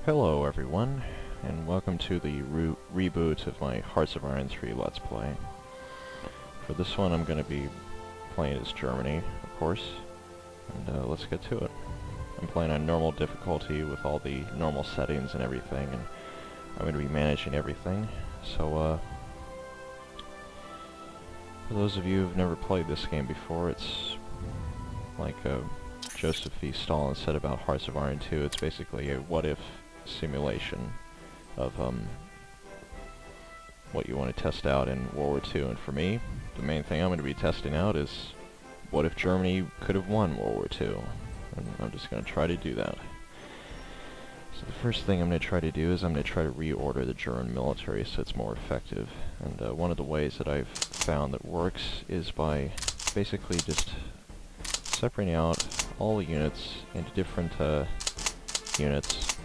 Hello everyone, and welcome to the reboot of my Hearts of Iron 3 Let's Play. For this one I'm going to be playing as Germany, of course, and let's get to it. I'm playing on normal difficulty with all the normal settings and everything, and I'm going to be managing everything. So, for those of you who've never played this game before, it's like Joseph V. Stalin said about Hearts of Iron 2, it's basically a what-if simulation of what you want to test out in World War II. And for me, the main thing I'm going to be testing out is what if Germany could have won World War II? And I'm just going to try to do that. So the first thing I'm going to try to do is I'm going to try to reorder the German military so it's more effective. And one of the ways that I've found that works is by basically just separating out all the units into different units,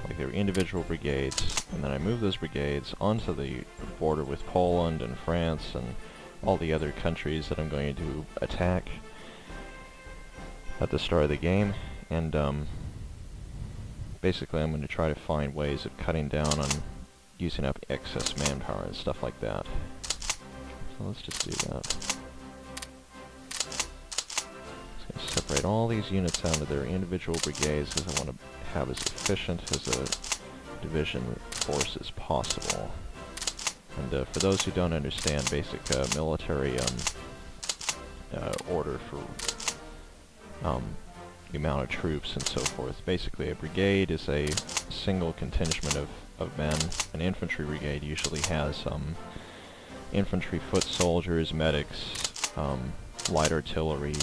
like their individual brigades, and then I move those brigades onto the border with Poland and France and all the other countries that I'm going to attack at the start of the game, and basically I'm going to try to find ways of cutting down on using up excess manpower and stuff like that. So let's just do that. Separate all these units out of their individual brigades because I want to have as efficient as a division force as possible. And for those who don't understand basic military order for the amount of troops and so forth, basically a brigade is a single contingent of men. An infantry brigade usually has infantry, foot soldiers, medics, light artillery,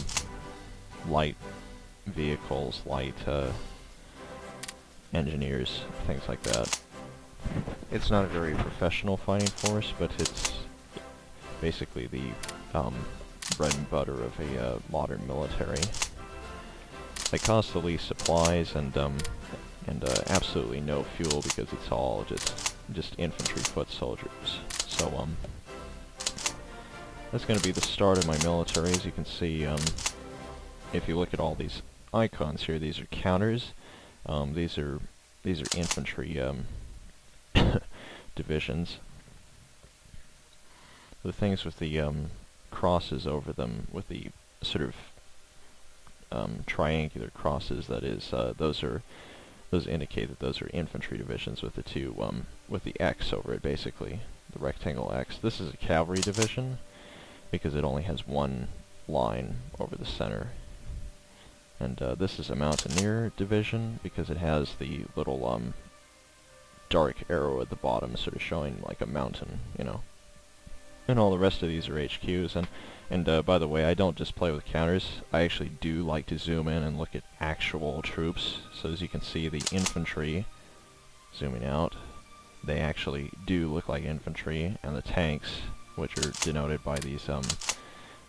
light vehicles, light engineers, things like that. It's not a very professional fighting force, but it's basically the bread and butter of a modern military. They cost the least supplies and absolutely no fuel because it's all just infantry foot soldiers. So that's going to be the start of my military. As you can see, if you look at all these icons here, these are counters. These are infantry divisions. The things with the crosses over them, with the sort of triangular crosses, that is, those indicate that those are infantry divisions with the two with the X over it, basically the rectangle X. This is a cavalry division because it only has one line over the center. And this is a mountaineer division because it has the little dark arrow at the bottom sort of showing like a mountain, you know. And all the rest of these are HQs. And by the way, I don't just play with counters. I actually do like to zoom in and look at actual troops. So as you can see, the infantry, zooming out, they actually do look like infantry. And the tanks, which are denoted by these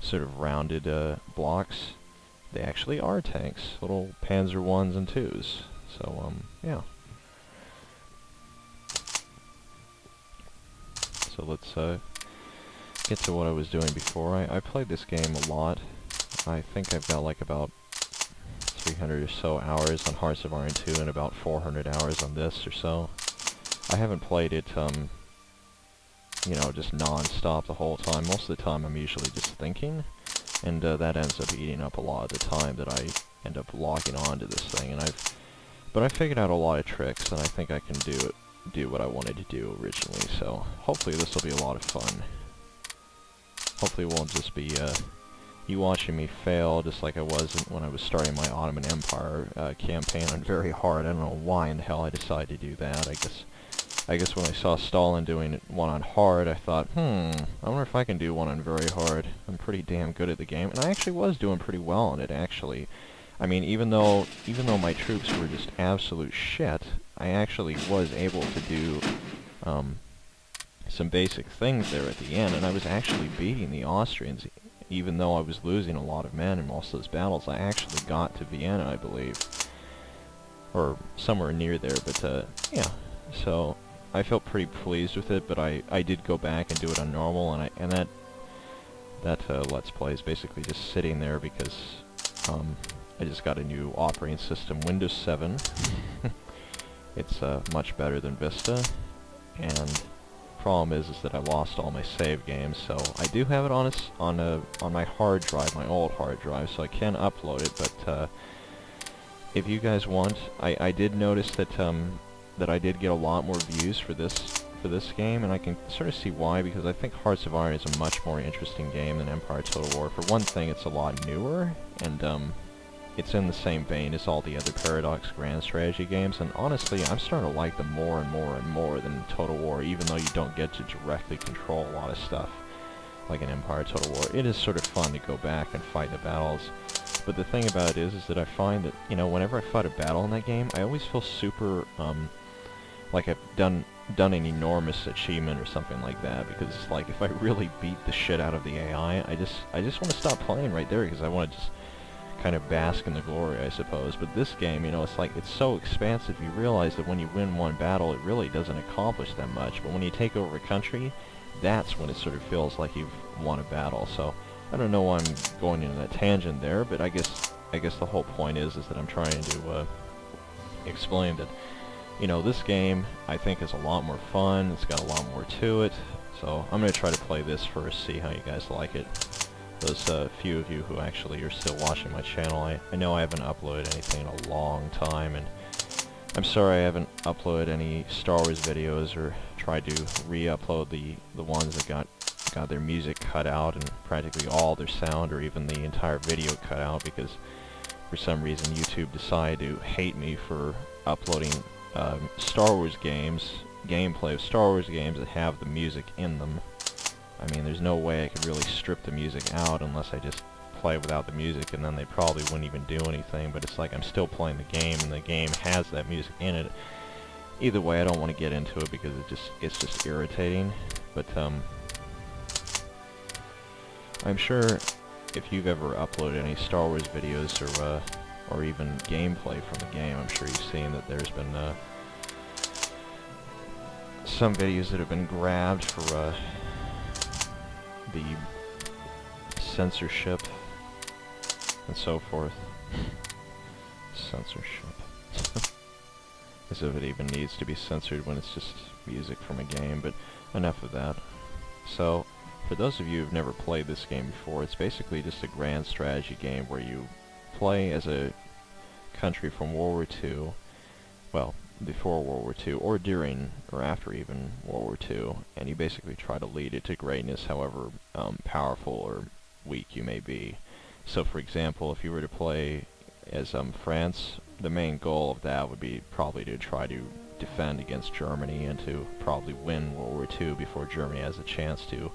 sort of rounded blocks, they actually are tanks, little Panzer 1s and 2s. So, yeah. So let's get to what I was doing before. I played this game a lot. I think I've got like about 300 or so hours on Hearts of Iron 2 and about 400 hours on this or so. I haven't played it, you know, just non-stop the whole time. Most of the time I'm usually just thinking. And that ends up eating up a lot of the time that I end up logging on to this thing. But I figured out a lot of tricks, and I think I can do what I wanted to do originally. So hopefully this will be a lot of fun. Hopefully it won't just be you watching me fail, just like I was when I was starting my Ottoman Empire campaign on very hard. I don't know why in the hell I decided to do that. I guess when I saw Stalin doing one on hard, I thought, I wonder if I can do one on very hard. I'm pretty damn good at the game, and I actually was doing pretty well on it, actually. I mean, even though my troops were just absolute shit, I actually was able to do some basic things there at the end, and I was actually beating the Austrians. Even though I was losing a lot of men in most of those battles, I actually got to Vienna, I believe. Or somewhere near there, but, yeah. So I felt pretty pleased with it, but I did go back and do it on normal, and that Let's Play is basically just sitting there because I just got a new operating system, Windows 7. It's much better than Vista, and problem is that I lost all my save games. So I do have it on my hard drive, my old hard drive, so I can upload it. But if you guys want, I did notice that that I did get a lot more views for this game, and I can sort of see why, because I think Hearts of Iron is a much more interesting game than Empire Total War. For one thing, it's a lot newer, and it's in the same vein as all the other Paradox Grand Strategy games, and honestly, I'm starting to like them more and more and more than Total War, even though you don't get to directly control a lot of stuff like in Empire Total War. It is sort of fun to go back and fight the battles, but the thing about it is that I find that, you know, whenever I fight a battle in that game, I always feel super, like I've done an enormous achievement or something like that, because it's like, if I really beat the shit out of the AI, I just want to stop playing right there, because I want to just kind of bask in the glory, I suppose. But this game, you know, it's like, it's so expansive, you realize that when you win one battle, it really doesn't accomplish that much, but when you take over a country, that's when it sort of feels like you've won a battle. So, I don't know why I'm going into that tangent there, but I guess the whole point is that I'm trying to explain that, you know, this game, I think, is a lot more fun, it's got a lot more to it, so I'm going to try to play this first, see how you guys like it. Those few of you who actually are still watching my channel, I know I haven't uploaded anything in a long time, and I'm sorry I haven't uploaded any Star Wars videos or tried to re-upload the ones that got their music cut out and practically all their sound or even the entire video cut out, because for some reason YouTube decided to hate me for uploading Star Wars games, gameplay of Star Wars games that have the music in them. I mean, there's no way I could really strip the music out unless I just play without the music, and then they probably wouldn't even do anything, but it's like I'm still playing the game, and the game has that music in it. Either way, I don't want to get into it because it's just irritating, but I'm sure if you've ever uploaded any Star Wars videos or even gameplay from the game, I'm sure you've seen that there's been some videos that have been grabbed for the censorship and so forth. Censorship. As if it even needs to be censored when it's just music from a game, but enough of that. So, for those of you who've never played this game before, it's basically just a grand strategy game where you play as a country from World War II, well, before World War II, or during, or after even World War II, and you basically try to lead it to greatness, however powerful or weak you may be. So, for example, if you were to play as France, the main goal of that would be probably to try to defend against Germany and to probably win World War II before Germany has a chance to,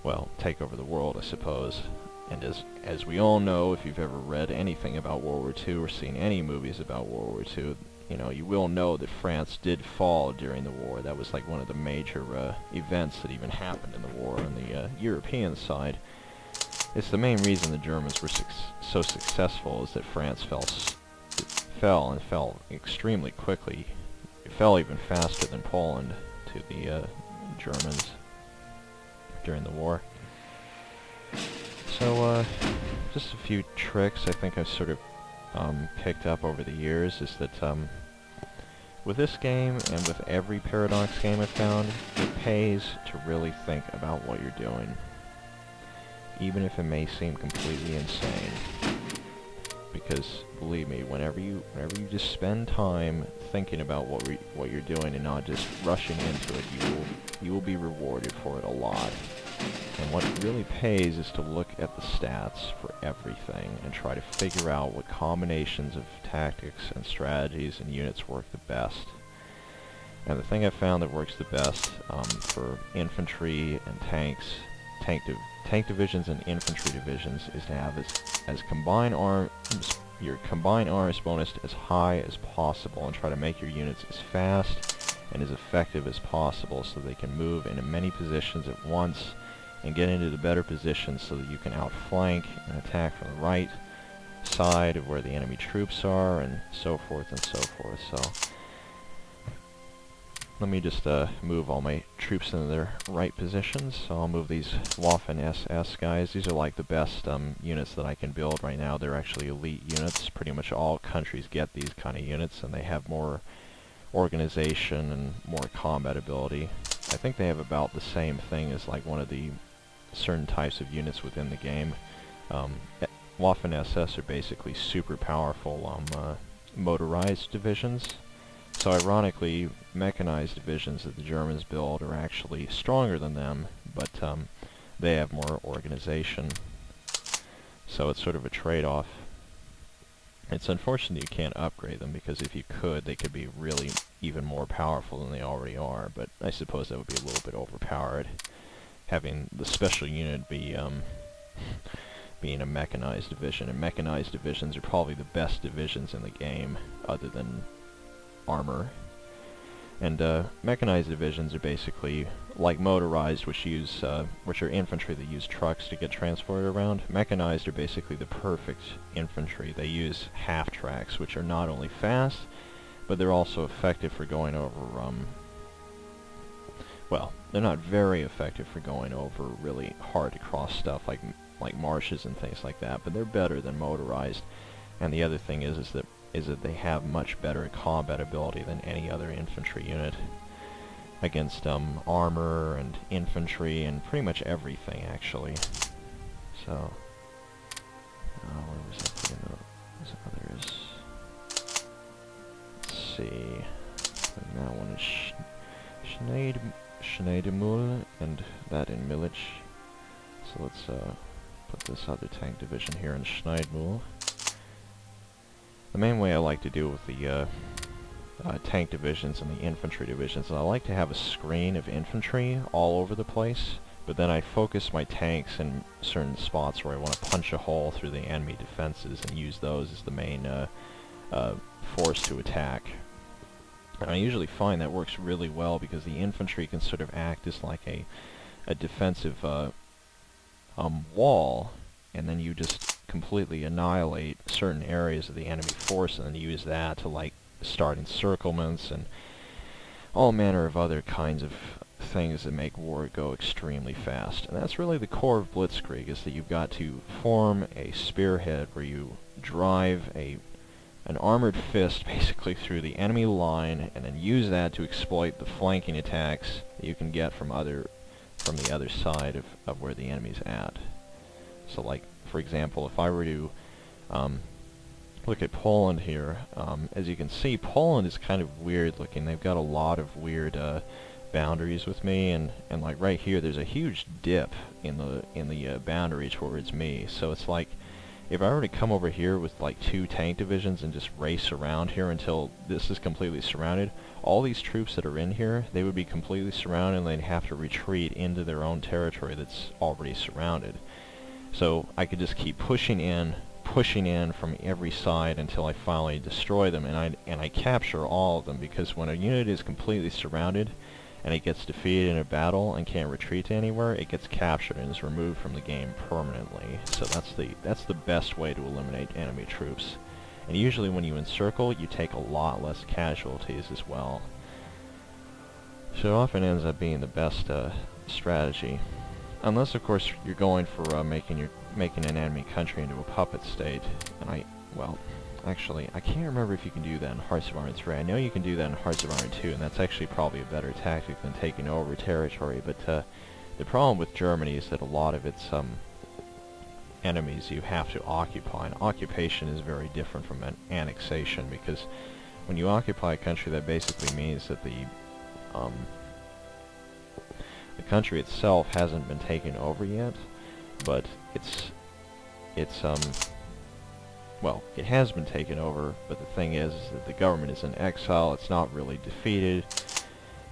well, take over the world, I suppose. And as we all know, if you've ever read anything about World War II or seen any movies about World War II, you know, you will know that France did fall during the war. That was like one of the major events that even happened in the war on the European side. It's the main reason the Germans were so successful, is that France fell and fell extremely quickly. It fell even faster than Poland to the Germans during the war. So, just a few tricks I think I've sort of picked up over the years is that with this game and with every Paradox game I've found, it pays to really think about what you're doing, even if it may seem completely insane. Because believe me, whenever you just spend time thinking about what you're doing and not just rushing into it, you will be rewarded for it a lot. And what really pays is to look at the stats for everything and try to figure out what combinations of tactics and strategies and units work the best. And the thing I've found that works the best for infantry and tanks, tank divisions and infantry divisions, is to have as combined arms, your combined arms bonus as high as possible, and try to make your units as fast and as effective as possible so they can move into many positions at once and get into the better positions so that you can outflank and attack from the right side of where the enemy troops are, and so forth and so forth. So let me just move all my troops into their right positions. So I'll move these Waffen-SS guys. These are like the best units that I can build right now. They're actually elite units. Pretty much all countries get these kind of units, and they have more organization and more combat ability. I think they have about the same thing as like one of the certain types of units within the game. Waffen-SS are basically super powerful motorized divisions. So ironically, mechanized divisions that the Germans build are actually stronger than them, but they have more organization. So it's sort of a trade-off. It's unfortunate you can't upgrade them, because if you could, they could be really even more powerful than they already are, but I suppose that would be a little bit overpowered, having the special unit be being a mechanized division, and mechanized divisions are probably the best divisions in the game, other than armor. And mechanized divisions are basically like motorized, which are infantry that use trucks to get transported around. Mechanized are basically the perfect infantry. They use half tracks, which are not only fast, but they're also effective for going over, well, they're not very effective for going over really hard to cross stuff like marshes and things like that, but they're better than motorized. And the other thing is that they have much better combat ability than any other infantry unit against armor and infantry and pretty much everything, actually. So, where was I putting those others? Let's see. And that one is Schneidemühl, and that in Militz. So let's put this other tank division here in Schneidemühl. The main way I like to deal with the tank divisions and the infantry divisions is I like to have a screen of infantry all over the place, but then I focus my tanks in certain spots where I want to punch a hole through the enemy defenses and use those as the main force to attack. And I usually find that works really well, because the infantry can sort of act as like a defensive wall, and then you just completely annihilate certain areas of the enemy force, and then use that to like start encirclements and all manner of other kinds of things that make war go extremely fast. And that's really the core of Blitzkrieg, is that you've got to form a spearhead where you drive an armored fist basically through the enemy line, and then use that to exploit the flanking attacks that you can get from the other side of where the enemy's at. So like, for example, if I were to look at Poland here, as you can see, Poland is kind of weird looking. They've got a lot of weird boundaries with me, and like right here, there's a huge dip in the boundary towards me. So it's like, if I were to come over here with like 2 tank divisions and just race around here until this is completely surrounded, all these troops that are in here, they would be completely surrounded, and they'd have to retreat into their own territory that's already surrounded. So I could just keep pushing in from every side until I finally destroy them, and I capture all of them, because when a unit is completely surrounded and it gets defeated in a battle and can't retreat to anywhere, it gets captured and is removed from the game permanently. So that's the best way to eliminate enemy troops. And usually when you encircle, you take a lot less casualties as well. So it often ends up being the best strategy. Unless, of course, you're going for making an enemy country into a puppet state. And actually, I can't remember if you can do that in Hearts of Iron 3. I know you can do that in Hearts of Iron 2, and that's actually probably a better tactic than taking over territory. But the problem with Germany is that a lot of its enemies you have to occupy. And occupation is very different from an annexation, because when you occupy a country, that basically means that the country itself hasn't been taken over yet, but well, it has been taken over, but the thing is that the government is in exile. It's not really defeated.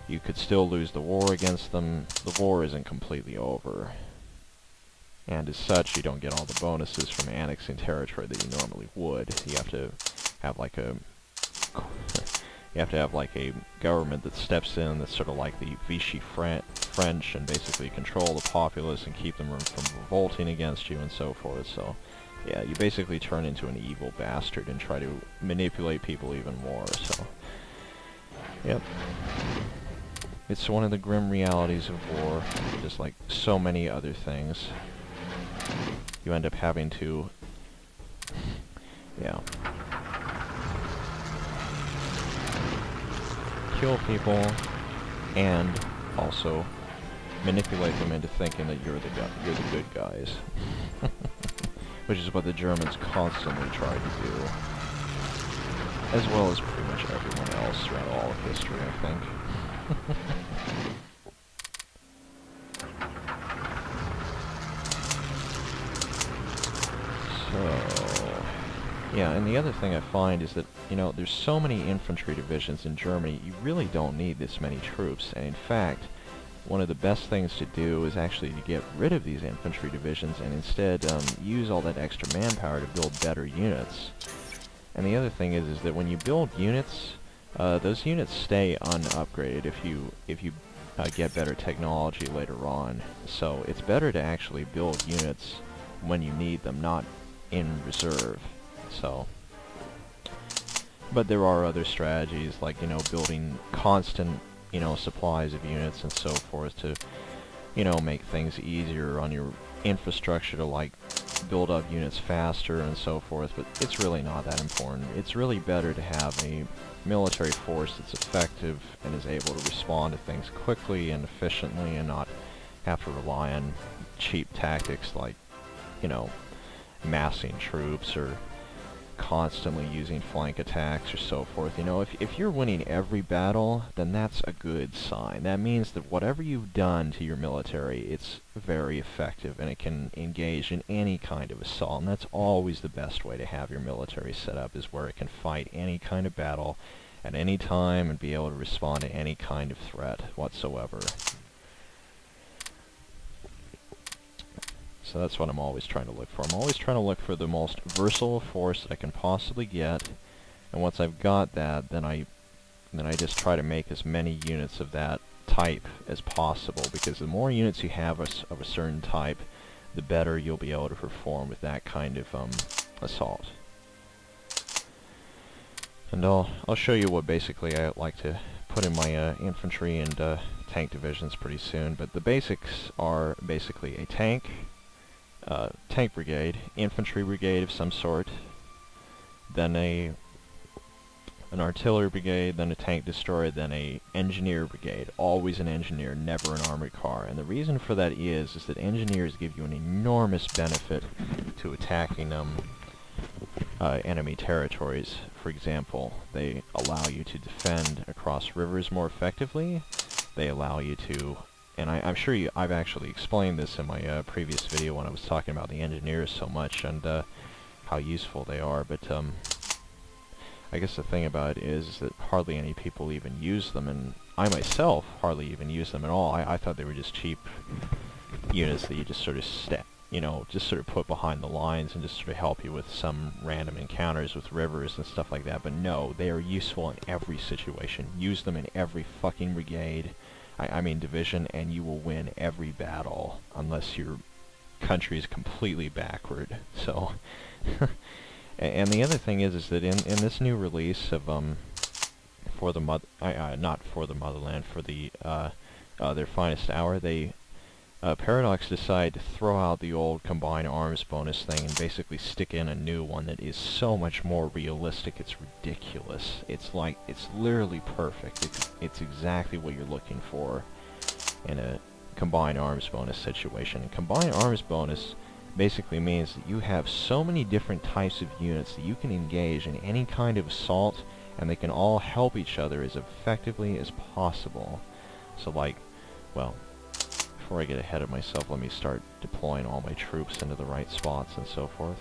You could still lose the war against them. The war isn't completely over. And as such, you don't get all the bonuses from annexing territory that you normally would. You have to have like a government that steps in that's sort of like the Vichy French, and basically control the populace and keep them from revolting against you and so forth. So yeah, you basically turn into an evil bastard and try to manipulate people even more. So yep. It's one of the grim realities of war, just like so many other things. You end up having to, yeah, kill people and also manipulate them into thinking that you're the good guys. Which is what the Germans constantly tried to do. As well as pretty much everyone else throughout all of history, I think. So, yeah, and the other thing I find is that, you know, there's so many infantry divisions in Germany, you really don't need this many troops, and in fact, one of the best things to do is actually to get rid of these infantry divisions and instead use all that extra manpower to build better units. And the other thing is that when you build units, those units stay unupgraded if you get better technology later on. So it's better to actually build units when you need them, not in reserve. So, but there are other strategies like, you know, building constant, you know, supplies of units and so forth to, you know, make things easier on your infrastructure to, like, build up units faster and so forth, but it's really not that important. It's really better to have a military force that's effective and is able to respond to things quickly and efficiently and not have to rely on cheap tactics like, you know, massing troops or constantly using flank attacks or so forth. You know, if you're winning every battle, then that's a good sign. That means that whatever you've done to your military, it's very effective and it can engage in any kind of assault. And that's always the best way to have your military set up, is where it can fight any kind of battle at any time and be able to respond to any kind of threat whatsoever. So that's what I'm always trying to look for. I'm always trying to look for the most versatile force that I can possibly get, and once I've got that, then I just try to make as many units of that type as possible, because the more units you have of a certain type, the better you'll be able to perform with that kind of assault. And I'll show you what basically I like to put in my infantry and tank divisions pretty soon, but the basics are basically a tank brigade, infantry brigade of some sort, then an artillery brigade, then a tank destroyer, then a engineer brigade. Always an engineer, never an armored car. And the reason for that is that engineers give you an enormous benefit to attacking enemy territories. For example, they allow you to defend across rivers more effectively. They allow you to, and I'm sure I've actually explained this in my previous video when I was talking about the engineers so much and how useful they are, but I guess the thing about it is that hardly any people even use them, and I myself hardly even use them at all. I thought they were just cheap units that you just sort of just sort of put behind the lines and just sort of help you with some random encounters with rivers and stuff like that, but no, they are useful in every situation. Use them in every fucking brigade. I mean division, and you will win every battle unless your country is completely backward. So, and the other thing is that in this new release of for the not for the motherland, for the their finest hour, they Paradox decided to throw out the old combined arms bonus thing and basically stick in a new one that is so much more realistic. It's ridiculous. It's literally perfect. It's exactly what you're looking for in a combined arms bonus situation. And combined arms bonus basically means that you have so many different types of units that you can engage in any kind of assault, and they can all help each other as effectively as possible. So well, before I get ahead of myself, let me start deploying all my troops into the right spots and so forth.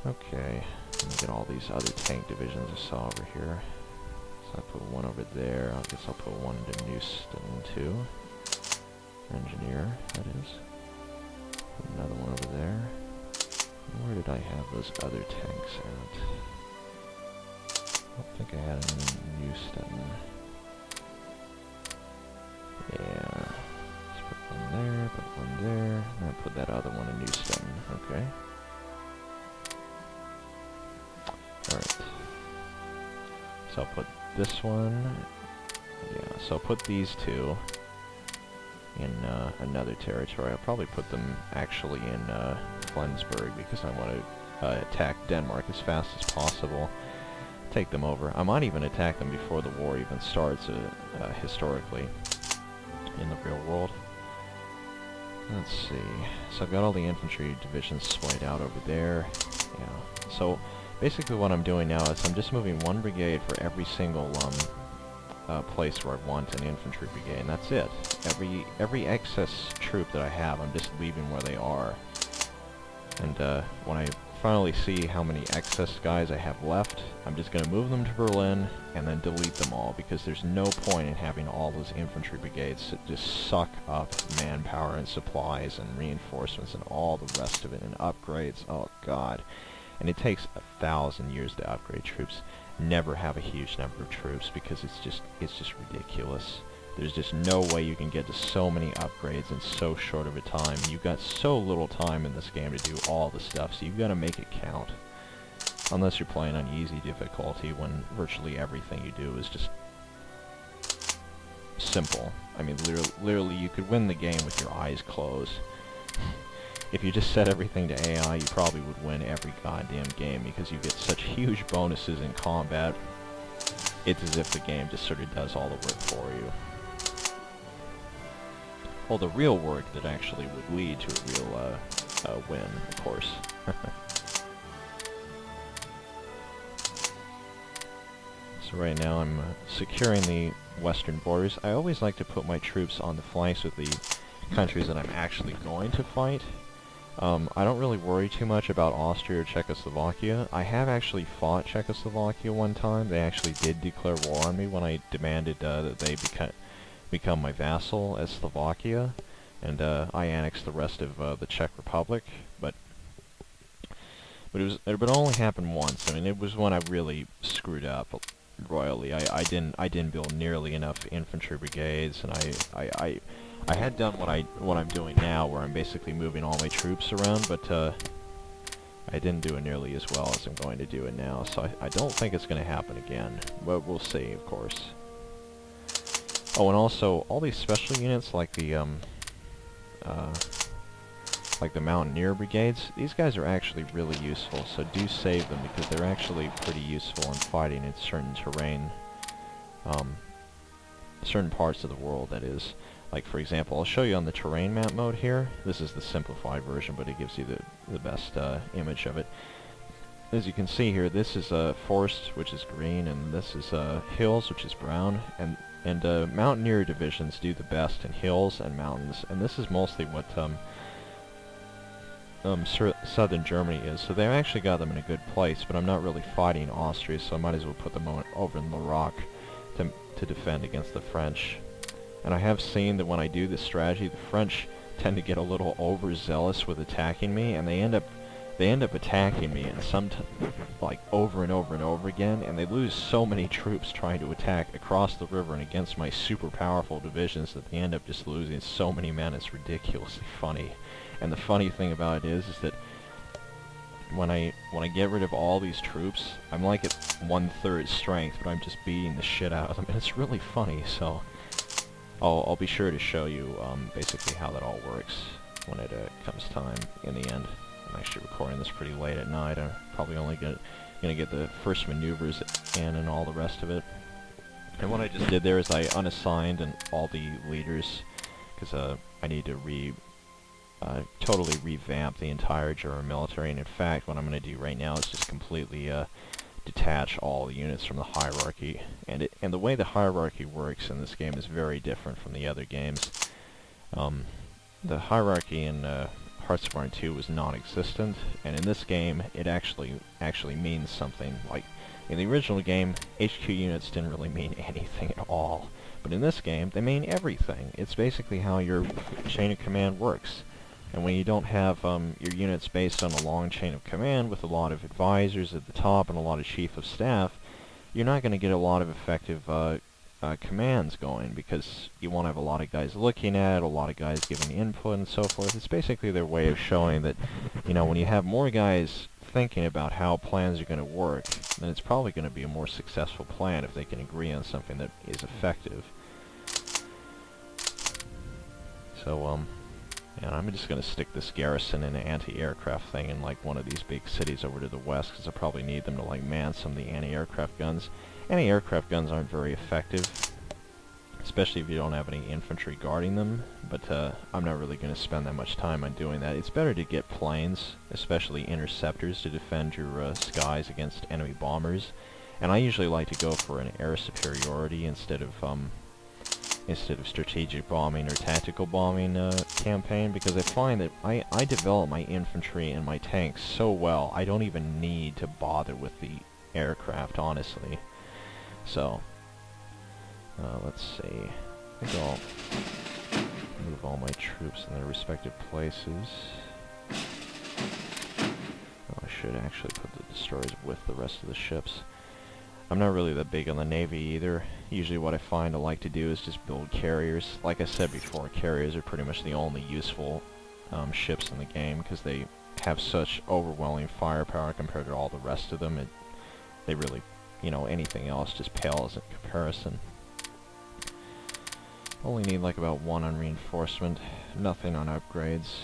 Okay, let me get all these other tank divisions I saw over here. So I put one over there. I guess I'll put one into Newston too. Engineer, that is. Put another one over there. Where did I have those other tanks at? I don't think I had them in Newston. Yeah. Put one there, put one there, and I put that other one in Newston. Okay. Alright. So I'll put this one Yeah, so put these two in another territory. I'll probably put them actually in Flensburg because I want to attack Denmark as fast as possible. Take them over. I might even attack them before the war even starts, historically, in the real world. Let's see. So I've got all the infantry divisions splayed out over there. Yeah. So basically what I'm doing now is I'm just moving one brigade for every single place where I want an infantry brigade, and that's it. Every excess troop that I have, I'm just leaving where they are. And when I finally see how many excess guys I have left, I'm just going to move them to Berlin and then delete them all, because there's no point in having all those infantry brigades that just suck up manpower and supplies and reinforcements and all the rest of it, and upgrades. Oh god. And it takes 1,000 years to upgrade troops. Never have a huge number of troops because it's just ridiculous. There's just no way you can get to so many upgrades in so short of a time. You've got so little time in this game to do all the stuff, so you've got to make it count. Unless you're playing on easy difficulty, when virtually everything you do is just simple. I mean, literally you could win the game with your eyes closed. If you just set everything to AI, you probably would win every goddamn game, because you get such huge bonuses in combat. It's as if the game just sort of does all the work for you. Well, the real work that actually would lead to a real win, of course. So right now I'm securing the western borders. I always like to put my troops on the flanks with the countries that I'm actually going to fight. I don't really worry too much about Austria or Czechoslovakia. I have actually fought Czechoslovakia one time. They actually did declare war on me when I demanded that they become my vassal as Slovakia, and I annexed the rest of the Czech Republic. But it only happened once. I mean, it was when I really screwed up royally. I didn't build nearly enough infantry brigades, and I had done what I'm doing now, where I'm basically moving all my troops around, but I didn't do it nearly as well as I'm going to do it now, so I don't think it's going to happen again, but we'll see, of course. Oh, and also, all these special units, like the Mountaineer Brigades, these guys are actually really useful, so do save them, because they're actually pretty useful in fighting in certain terrain, certain parts of the world, that is. Like, for example, I'll show you on the terrain map mode here. This is the simplified version, but it gives you the best image of it. As you can see here, this is forest, which is green, and this is hills, which is brown, and Mountaineer divisions do the best in hills and mountains, and this is mostly what southern Germany is, so they've actually got them in a good place, but I'm not really fighting Austria, so I might as well put them over in Laroque to defend against the French. And I have seen that when I do this strategy, the French tend to get a little overzealous with attacking me, and they end up attacking me, and like over and over and over again, and they lose so many troops trying to attack across the river and against my super powerful divisions that they end up just losing so many men. It's ridiculously funny. And the funny thing about it is that when I get rid of all these troops, I'm like at 1/3 strength, but I'm just beating the shit out of them, and it's really funny. So I'll be sure to show you basically how that all works when it comes time in the end. I'm actually recording this pretty late at night. I'm probably only gonna get the first maneuvers in and all the rest of it. And what I just did there is I unassigned all the leaders, because I need to totally revamp the entire German military. And in fact, what I'm going to do right now is just completely detach all the units from the hierarchy. And the way the hierarchy works in this game is very different from the other games. The hierarchy in Hearts of Iron 2 was non-existent, and in this game it actually means something. Like in the original game, HQ units didn't really mean anything at all, but in this game they mean everything. It's basically how your chain of command works. And when you don't have your units based on a long chain of command with a lot of advisors at the top and a lot of chief of staff, you're not going to get a lot of effective commands going, because you want to have a lot of guys looking at it, a lot of guys giving input and so forth. It's basically their way of showing that, you know, when you have more guys thinking about how plans are going to work, then it's probably going to be a more successful plan if they can agree on something that is effective. So, and I'm just going to stick this garrison and anti-aircraft thing in like one of these big cities over to the west, because I'll probably need them to like man some of the anti-aircraft guns. Anti-aircraft guns aren't very effective, especially if you don't have any infantry guarding them, but I'm not really going to spend that much time on doing that. It's better to get planes, especially interceptors, to defend your skies against enemy bombers. And I usually like to go for an air superiority instead of strategic bombing or tactical bombing campaign, because I find that I develop my infantry and my tanks so well, I don't even need to bother with the aircraft, honestly. So, let's see. I think I'll move all my troops in their respective places. Oh, I should actually put the destroyers with the rest of the ships. I'm not really that big on the Navy either. Usually what I find I like to do is just build carriers. Like I said before, carriers are pretty much the only useful ships in the game, because they have such overwhelming firepower compared to all the rest of them. They really, you know, anything else just pales in comparison. Only need like about 1 on reinforcement, nothing on upgrades.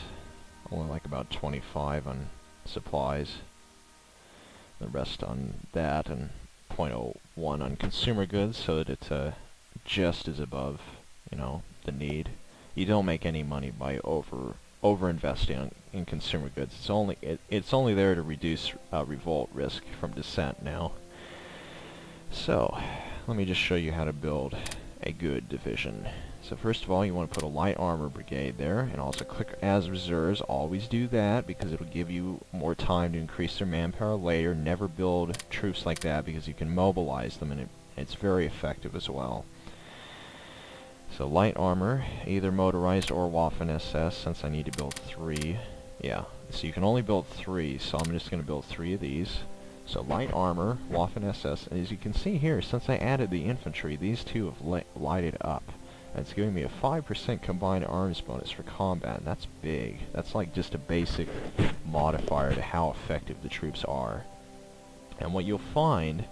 Only like about 25 on supplies. The rest on that, and 0.01 on consumer goods, so that it's just as above, you know, the need. You don't make any money by over investing in consumer goods. It's only there to reduce revolt risk from dissent now. So, let me just show you how to build a good division. So first of all, you want to put a light armor brigade there, and also click as reserves. Always do that, because it'll give you more time to increase their manpower later. Never build troops like that, because you can mobilize them, and it's very effective as well. So light armor, either motorized or Waffen-SS, since I need to build 3. Yeah, so you can only build 3, so I'm just going to build 3 of these. So light armor, Waffen-SS, and as you can see here, since I added the infantry, these two have lighted up. And it's giving me a 5% combined arms bonus for combat, and that's big. That's like just a basic modifier to how effective the troops are. And what you'll find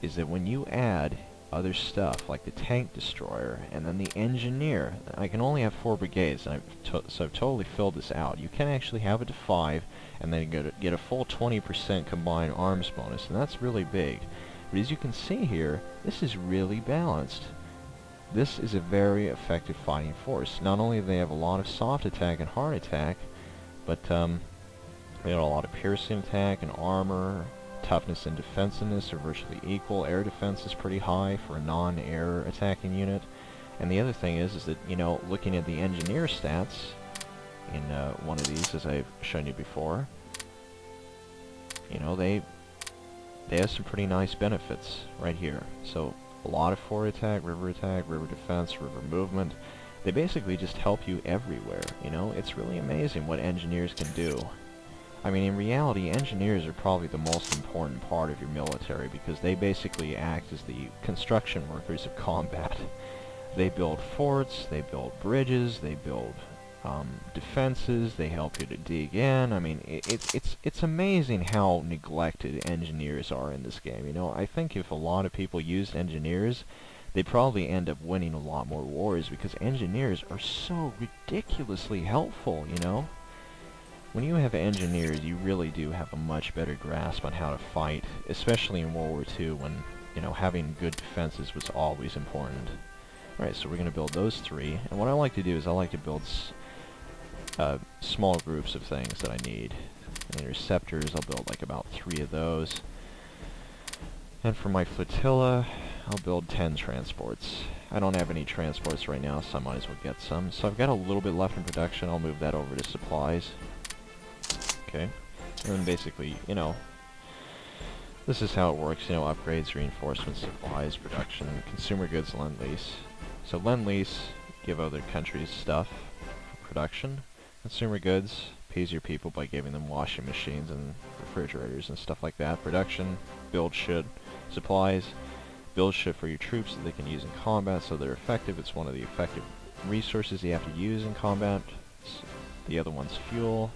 is that when you add other stuff, like the tank destroyer, and then the engineer, I can only have 4 brigades, and so I've totally filled this out. You can actually have it to 5, and then get a full 20% combined arms bonus, and that's really big. But as you can see here, this is really balanced. This is a very effective fighting force. Not only do they have a lot of soft attack and hard attack, but they have a lot of piercing attack and armor. Toughness and defensiveness are virtually equal. Air defense is pretty high for a non-air attacking unit. And the other thing is that, you know, looking at the engineer stats in one of these, as I've shown you before, you know, they have some pretty nice benefits right here. So a lot of forward attack, river defense, river movement. They basically just help you everywhere, you know? It's really amazing what engineers can do. I mean, in reality, engineers are probably the most important part of your military, because they basically act as the construction workers of combat. They build forts, they build bridges, they build defenses, they help you to dig in. I mean, it's amazing how neglected engineers are in this game. You know, I think if a lot of people used engineers, they'd probably end up winning a lot more wars, because engineers are so ridiculously helpful, you know? When you have engineers, you really do have a much better grasp on how to fight, especially in World War II, when, you know, having good defenses was always important. Alright, so we're going to build those 3, and what I like to do is I like to build small groups of things that I need. Interceptors, I'll build like about 3 of those. And for my flotilla, I'll build 10 transports. I don't have any transports right now, so I might as well get some. So I've got a little bit left in production. I'll move that over to supplies. Okay. And then basically, you know, this is how it works, you know, upgrades, reinforcements, supplies, production, consumer goods, lend-lease. So lend-lease, give other countries stuff for production. Consumer goods, appease your people by giving them washing machines and refrigerators and stuff like that. Production, build shit. Supplies, Build shit for your troops that they can use in combat so they're effective. It's one of the effective resources you have to use in combat. The other one's fuel.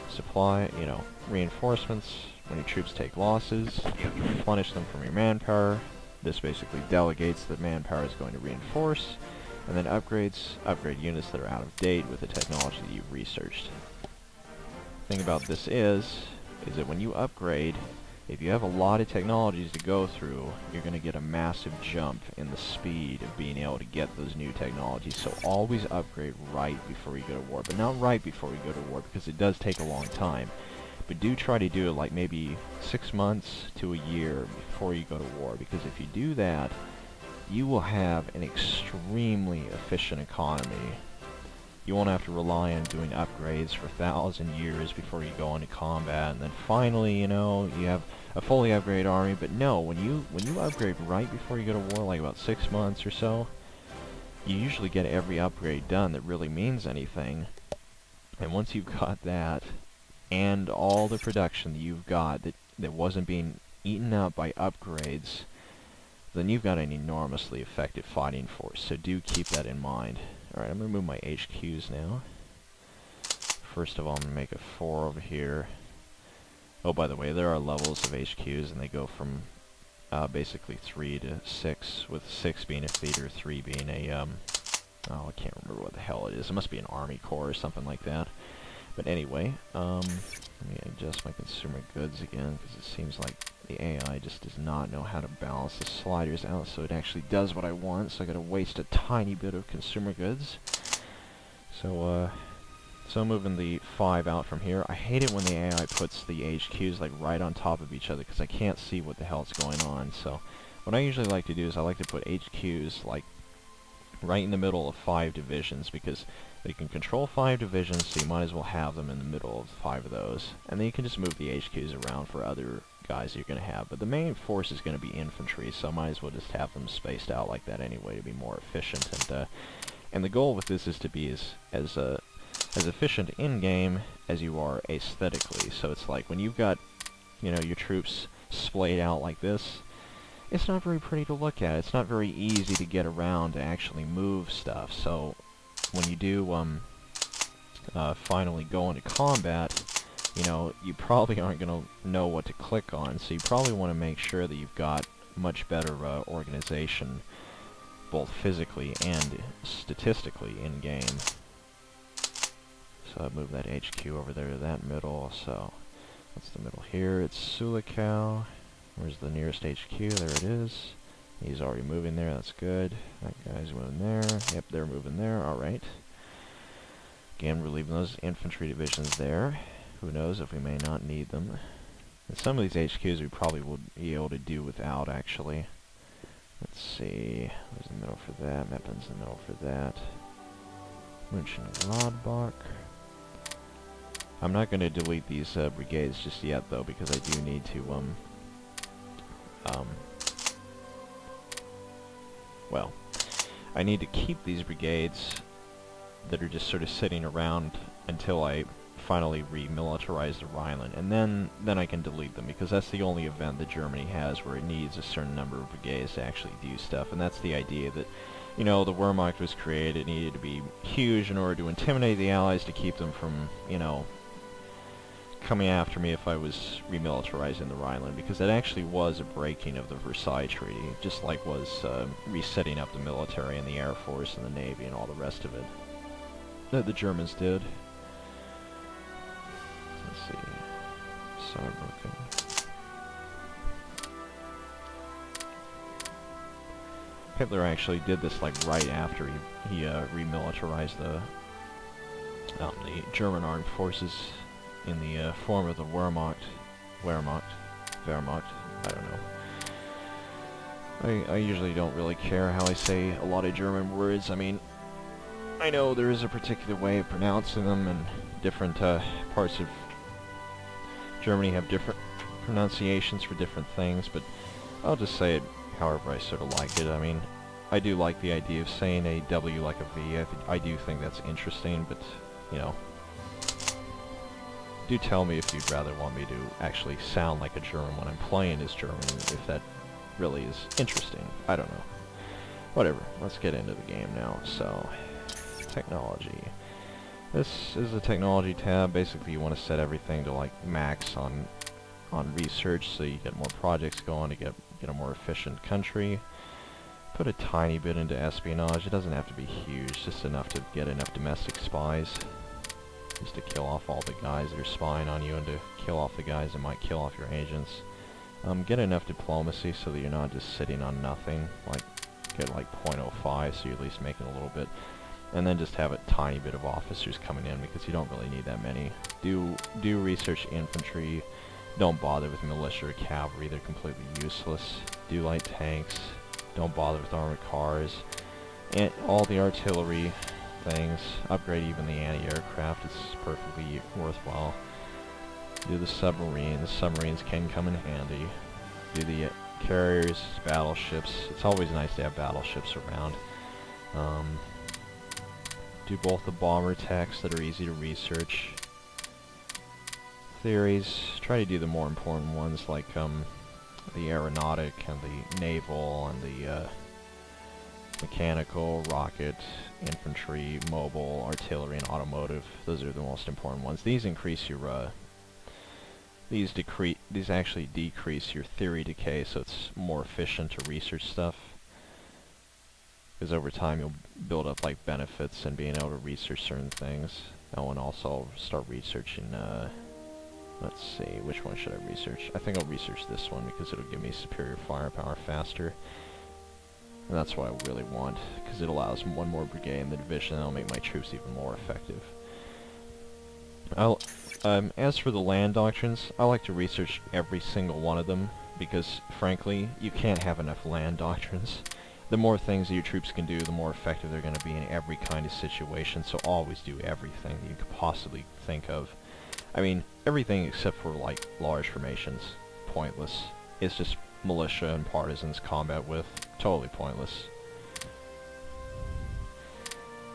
Supply, you know, reinforcements. When your troops take losses, you have to replenish them from your manpower. This basically delegates that manpower is going to reinforce. And then upgrades, upgrade units that are out of date with the technology that you've researched. The thing about this is that when you upgrade, if you have a lot of technologies to go through, you're going to get a massive jump in the speed of being able to get those new technologies. So always upgrade right before you go to war. But not right before you go to war, because it does take a long time. But do try to do it like maybe 6 months to a year before you go to war, because if you do that, you will have an extremely efficient economy. You won't have to rely on doing upgrades for 1,000 years before you go into combat, and then finally, you know, you have a fully upgraded army. But no, when you upgrade right before you go to war, like about 6 months or so, you usually get every upgrade done that really means anything. And once you've got that, and all the production that you've got that wasn't being eaten up by upgrades, then you've got an enormously effective fighting force. So do keep that in mind. Alright, I'm going to move my HQs now. First of all, I'm going to make a 4 over here. Oh, by the way, there are levels of HQs, and they go from basically 3 to 6, with 6 being a theater, 3 being a, oh, I can't remember what the hell it is. It must be an army corps or something like that. But anyway, let me adjust my consumer goods again, because it seems like the AI just does not know how to balance the sliders out, so it actually does what I want, so I gotta waste a tiny bit of consumer goods. So I'm moving the 5 out from here. I hate it when the AI puts the HQs like right on top of each other, because I can't see what the hell's going on. So what I usually like to do is I like to put HQs like right in the middle of 5 divisions, because they can control 5 divisions, so you might as well have them in the middle of 5 of those. And then you can just move the HQs around for other guys you're going to have. But the main force is going to be infantry, so I might as well just have them spaced out like that anyway to be more efficient. And the goal with this is to be as efficient in-game as you are aesthetically. So it's like when you've got, you know, your troops splayed out like this, it's not very pretty to look at. It's not very easy to get around to actually move stuff. So when you do finally go into combat, you know, you probably aren't going to know what to click on, so you probably want to make sure that you've got much better organization, both physically and statistically in-game. So I've moved that HQ over there to that middle, so what's the middle here? It's Sulikau. Where's the nearest HQ? There it is. He's already moving there, that's good. That guy's moving there. Yep, they're moving there, alright. Again, we're leaving those infantry divisions there. Who knows if we may not need them. And some of these HQs we probably will be able to do without, actually. Let's see. There's the middle for that. Meppen's the middle for that. Mönchengladbach. I'm not going to delete these brigades just yet, though, because I do need to, well, I need to keep these brigades that are just sort of sitting around until I finally remilitarize the Rhineland, and then I can delete them, because that's the only event that Germany has where it needs a certain number of brigades to actually do stuff. And that's the idea that, you know, the Wehrmacht was created. It needed to be huge in order to intimidate the Allies, to keep them from, you know, coming after me if I was remilitarizing the Rhineland, because it actually was a breaking of the Versailles Treaty, just like was resetting up the military and the Air Force and the Navy and all the rest of it that the Germans did. Let's see. Saarbrücken. Hitler actually did this like right after he remilitarized the German armed forces in the form of the Wehrmacht, I don't know. I usually don't really care how I say a lot of German words. I mean, I know there is a particular way of pronouncing them, and different parts of Germany have different pronunciations for different things, but I'll just say it however I sort of like it. I mean, I do like the idea of saying a W like a V. I do think that's interesting, but, you know, do tell me if you'd rather want me to actually sound like a German when I'm playing as German, if that really is interesting. I don't know. Whatever, let's get into the game now. So, technology. This is the technology tab. Basically, you want to set everything to like max on research, so you get more projects going to get a more efficient country. Put a tiny bit into espionage. It doesn't have to be huge, just enough to get enough domestic spies, just to kill off all the guys that are spying on you and to kill off the guys that might kill off your agents. Get enough diplomacy so that you're not just sitting on nothing. Like, get like 0.05, so you're at least making a little bit. And then just have a tiny bit of officers coming in, because you don't really need that many. Do research infantry. Don't bother with militia or cavalry, they're completely useless. Do light tanks. Don't bother with armored cars. And all the artillery things. Upgrade even the anti-aircraft, it's perfectly worthwhile. Do the submarine. The submarines can come in handy. Do the carriers, battleships. It's always nice to have battleships around. Do both the bomber techs that are easy to research. Theories. Try to do the more important ones, like the aeronautic and the naval and the mechanical, rocket, infantry, mobile, artillery, and automotive. Those are the most important ones. These increase your these actually decrease your theory decay, so it's more efficient to research stuff. Because over time you'll build up like benefits and being able to research certain things. That one also start researching. Let's see, which one should I research? I think I'll research this one because it'll give me superior firepower faster. And that's what I really want, because it allows one more brigade in the division, and it'll make my troops even more effective. As for the land doctrines, I like to research every single one of them, because frankly, you can't have enough land doctrines. The more things that your troops can do, the more effective they're going to be in every kind of situation, so always do everything that you could possibly think of. I mean, everything except for, like, large formations. Pointless. It's just militia and partisans combat with. Totally pointless.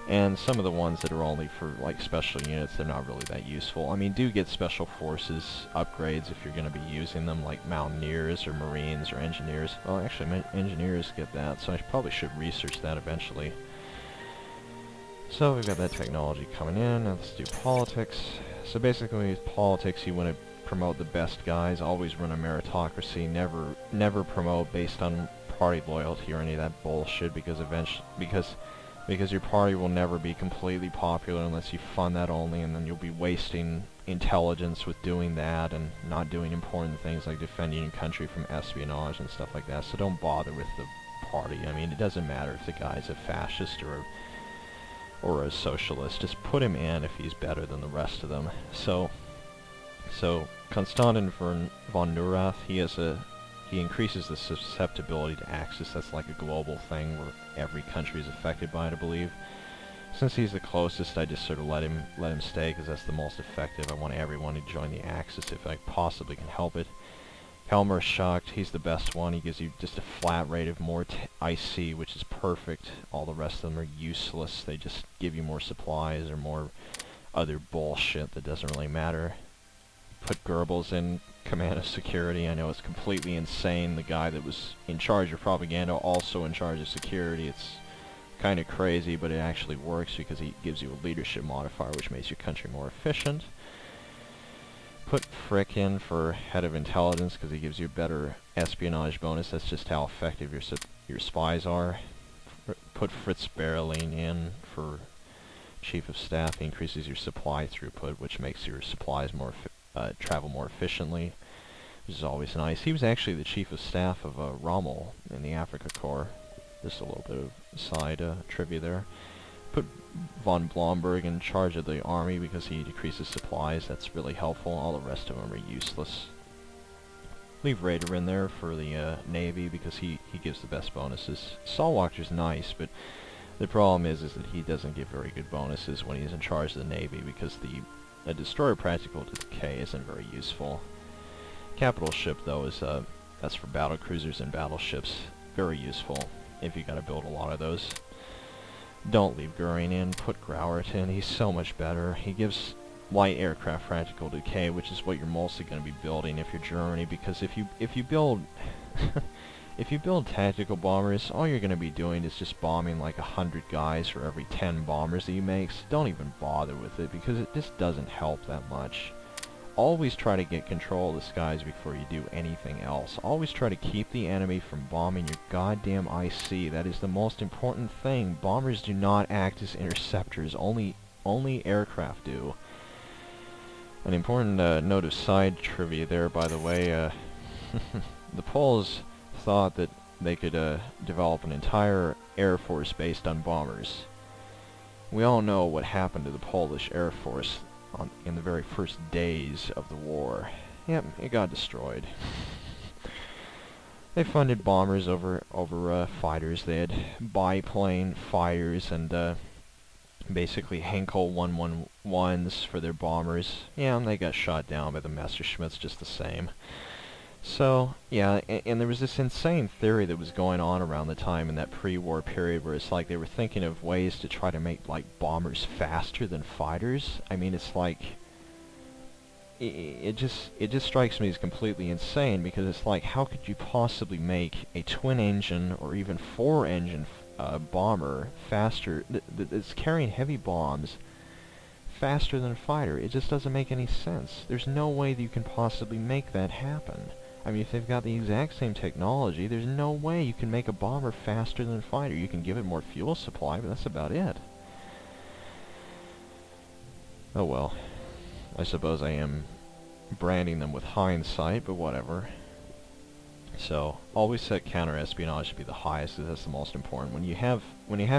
And some of the ones that are only for, like, special units, they're not really that useful. I mean, do get special forces upgrades if you're going to be using them, like mountaineers or marines or engineers. Well, actually, engineers get that, so I probably should research that eventually. So we've got that technology coming in. Now let's do politics. So basically with politics, you want to promote the best guys, always run a meritocracy, never promote based on party loyalty or any of that bullshit, because because your party will never be completely popular unless you fund that only, and then you'll be wasting intelligence with doing that and not doing important things like defending your country from espionage and stuff like that. So don't bother with the party. I mean, it doesn't matter if the guy's a fascist or a socialist. Just put him in if he's better than the rest of them. So Konstantin von Neurath, he increases the susceptibility to Axis. That's like a global thing where every country is affected by it, I believe. Since he's the closest, I just sort of let him stay, because that's the most effective. I want everyone to join the Axis if I possibly can help it. Helmer Schacht, he's the best one. He gives you just a flat rate of more IC, which is perfect. All the rest of them are useless. They just give you more supplies or more other bullshit that doesn't really matter. Put Goebbels in command of security. I know it's completely insane. The guy that was in charge of propaganda also in charge of security. It's kind of crazy, but it actually works because he gives you a leadership modifier, which makes your country more efficient. Put Frick in for head of intelligence because he gives you a better espionage bonus. That's just how effective your spies are. Put Fritz Berlin in for chief of staff. He increases your supply throughput, which makes your supplies travel more efficiently, which is always nice. He was actually the chief of staff of Rommel in the Africa Corps. Just a little bit of side trivia there. Put von Blomberg in charge of the army because he decreases supplies. That's really helpful. All the rest of them are useless. Leave Raider in there for the Navy because he gives the best bonuses. Solwalker's nice, but the problem is that he doesn't give very good bonuses when he's in charge of the Navy, because a destroyer practical decay isn't very useful. Capital ship, though, is that's for battle cruisers and battleships. Very useful if you gotta build a lot of those. Don't leave Goering in. Put Grauert in. He's so much better. He gives light aircraft practical decay, which is what you're mostly going to be building if you're Germany, because if you build if you build tactical bombers, all you're going to be doing is just bombing like 100 guys for every 10 bombers that you make. So don't even bother with it, because it just doesn't help that much. Always try to get control of the skies before you do anything else. Always try to keep the enemy from bombing your goddamn IC. That is the most important thing. Bombers do not act as interceptors. Only aircraft do. An important note of side trivia there, by the way. The Poles thought that they could develop an entire air force based on bombers. We all know what happened to the Polish Air Force in the very first days of the war. Yep, it got destroyed. They funded bombers over fighters. They had biplane fighters and basically Henkel 111s for their bombers. Yeah, and they got shot down by the Messerschmitts just the same. So, yeah, and there was this insane theory that was going on around the time in that pre-war period where it's like they were thinking of ways to try to make, like, bombers faster than fighters. I mean, it's like, it just strikes me as completely insane, because it's like, how could you possibly make a twin-engine or even four-engine bomber faster, that's carrying heavy bombs, faster than a fighter? It just doesn't make any sense. There's no way that you can possibly make that happen. I mean, if they've got the exact same technology, there's no way you can make a bomber faster than a fighter. You can give it more fuel supply, but that's about it. Oh well. I suppose I am branding them with hindsight, but whatever. So, always set counter-espionage to be the highest, because that's the most important. When you have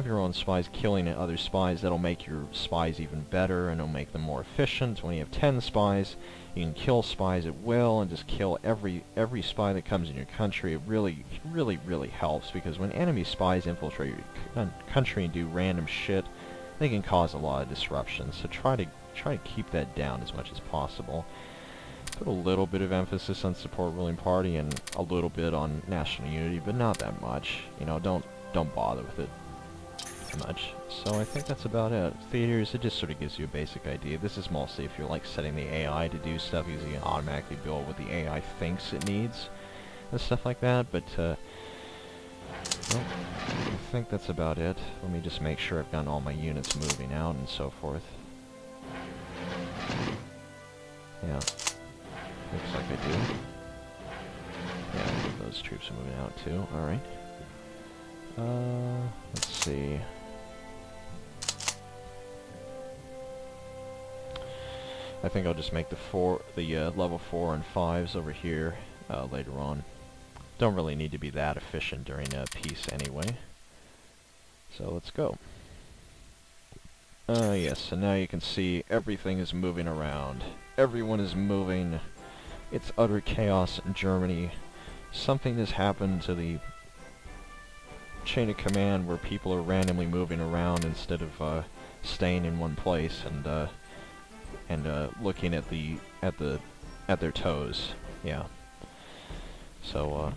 your own spies killing other spies, that'll make your spies even better, and it'll make them more efficient. When you have 10 spies, you can kill spies at will, and just kill every spy that comes in your country. It really, really, really helps, because when enemy spies infiltrate your country and do random shit, they can cause a lot of disruption. So try to keep that down as much as possible. Put a little bit of emphasis on support ruling party and a little bit on national unity, but not that much. You know, don't bother with it too much. So I think that's about it. Theaters, it just sort of gives you a basic idea. This is mostly if you're like setting the AI to do stuff, because you can automatically build what the AI thinks it needs and stuff like that. But well, I think that's about it. Let me just make sure I've gotten all my units moving out and so forth. Yeah. Looks like I do. Yeah, those troops are moving out too. Alright. Let's see. I think I'll just make the level 4 and 5s over here later on. Don't really need to be that efficient during peace anyway. So let's go. Yes, so now you can see everything is moving around. Everyone is moving. It's utter chaos in Germany. Something has happened to the chain of command where people are randomly moving around instead of staying in one place and looking at their toes. Yeah. So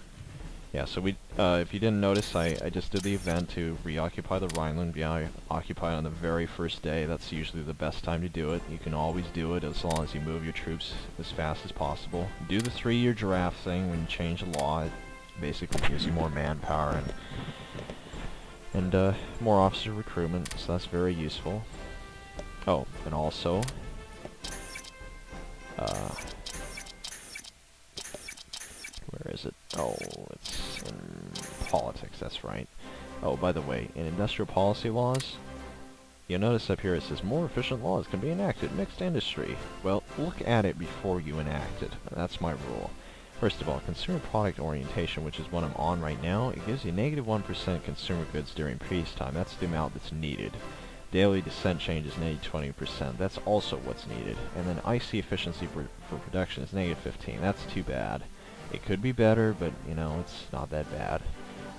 yeah. So we if you didn't notice, I just did the event to reoccupy the Rhineland. Yeah, occupy on the very first day. That's usually the best time to do it. You can always do it as long as you move your troops as fast as possible. Do the 3-year draft thing when you change the law. It basically gives you more manpower and more officer recruitment, so that's very useful. Oh, and also where is it? Oh, it's in politics, that's right. Oh, by the way, in industrial policy laws, you'll notice up here it says more efficient laws can be enacted, mixed industry. Well, look at it before you enact it. That's my rule. First of all, consumer product orientation, which is what I'm on right now, it gives you negative 1% consumer goods during peacetime. That's the amount that's needed. Daily descent change is negative 20%. That's also what's needed. And then IC efficiency for production is negative 15. That's too bad. It could be better, but, you know, it's not that bad.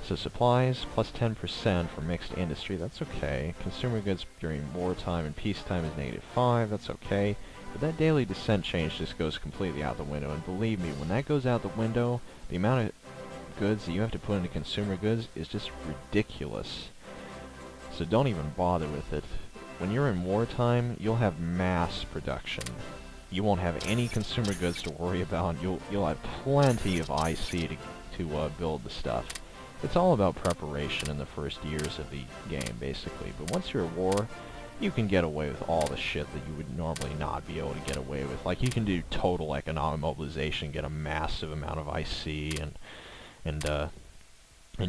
So supplies, plus 10% for mixed industry, that's okay. Consumer goods during wartime and peacetime is negative 5, that's okay. But that daily descent change just goes completely out the window. And believe me, when that goes out the window, the amount of goods that you have to put into consumer goods is just ridiculous. So don't even bother with it. When you're in wartime, you'll have mass production. You won't have any consumer goods to worry about. You'll have plenty of IC to build the stuff. It's all about preparation in the first years of the game, basically. But once you're at war, you can get away with all the shit that you would normally not be able to get away with. Like, you can do total economic mobilization, get a massive amount of IC, and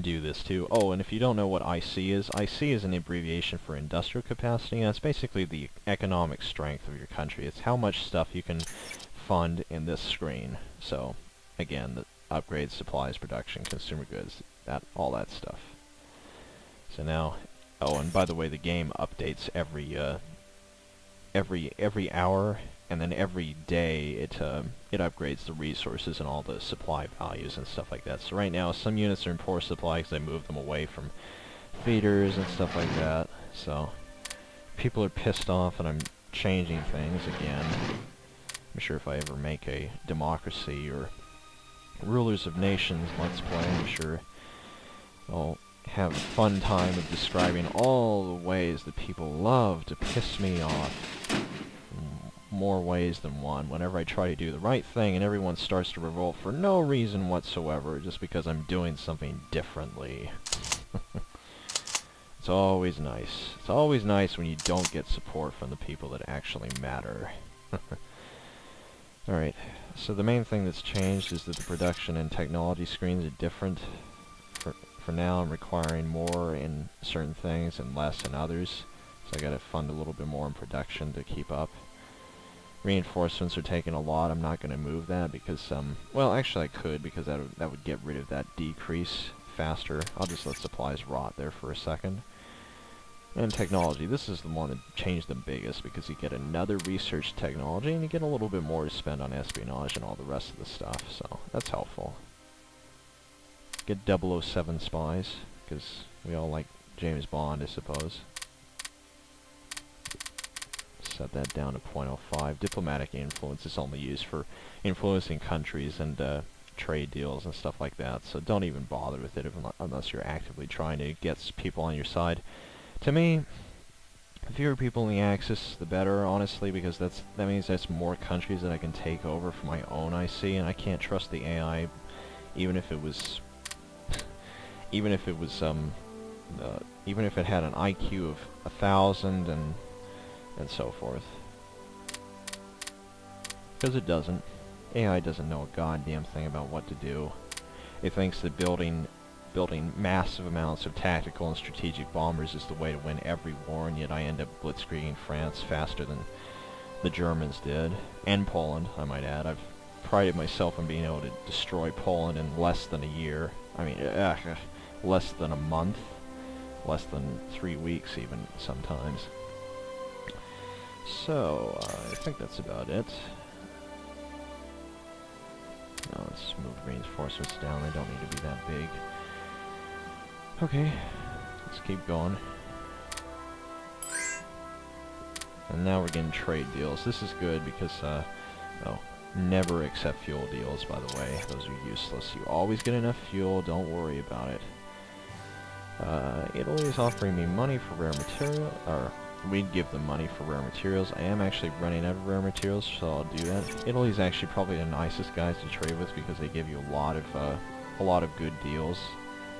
do this too. Oh, and if you don't know what IC is an abbreviation for industrial capacity, and it's basically the economic strength of your country. It's how much stuff you can fund in this screen. So, again, the upgrades, supplies, production, consumer goods, all that stuff. So now, oh, and by the way, the game updates every hour, and then every day it upgrades the resources and all the supply values and stuff like that. So right now, some units are in poor supply because I moved them away from feeders and stuff like that. So people are pissed off, and I'm changing things again. I'm sure if I ever make a democracy or rulers of nations let's play, I'm sure I'll have a fun time of describing all the ways that people love to piss me off. More ways than one. Whenever I try to do the right thing and everyone starts to revolt for no reason whatsoever, just because I'm doing something differently. It's always nice. It's always nice when you don't get support from the people that actually matter. Alright, so the main thing that's changed is that the production and technology screens are different. For now, I'm requiring more in certain things and less in others, so I gotta fund a little bit more in production to keep up. Reinforcements are taking a lot. I'm not gonna move that because, well, actually I could, because that would get rid of that decrease faster. I'll just let supplies rot there for a second. And technology, this is the one that changed the biggest, because you get another research technology, and you get a little bit more to spend on espionage and all the rest of the stuff, so that's helpful. Get 007 spies, because we all like James Bond, I suppose. Set that down to 0.05. Diplomatic influence is only used for influencing countries and trade deals and stuff like that, so don't even bother with it unless you're actively trying to get people on your side. To me, the fewer people in the Axis, the better, honestly, because that means that's more countries that I can take over for my own IC, and I can't trust the AI, even if it was, even if it had an IQ of 1,000 and so forth. Because it doesn't. AI doesn't know a goddamn thing about what to do. It thinks that building massive amounts of tactical and strategic bombers is the way to win every war, and yet I end up blitzkrieging France faster than the Germans did. And Poland, I might add. I've prided myself on being able to destroy Poland in less than a year. I mean, less than a month. Less than 3 weeks, even, sometimes. So, I think that's about it. Now let's move reinforcements down. They don't need to be that big. Okay, let's keep going. And now we're getting trade deals. This is good because, oh, never accept fuel deals, by the way. Those are useless. You always get enough fuel, don't worry about it. Italy is offering me money for rare material, or we'd give them money for rare materials. I am actually running out of rare materials, so I'll do that. Italy's actually probably the nicest guys to trade with because they give you a lot of good deals.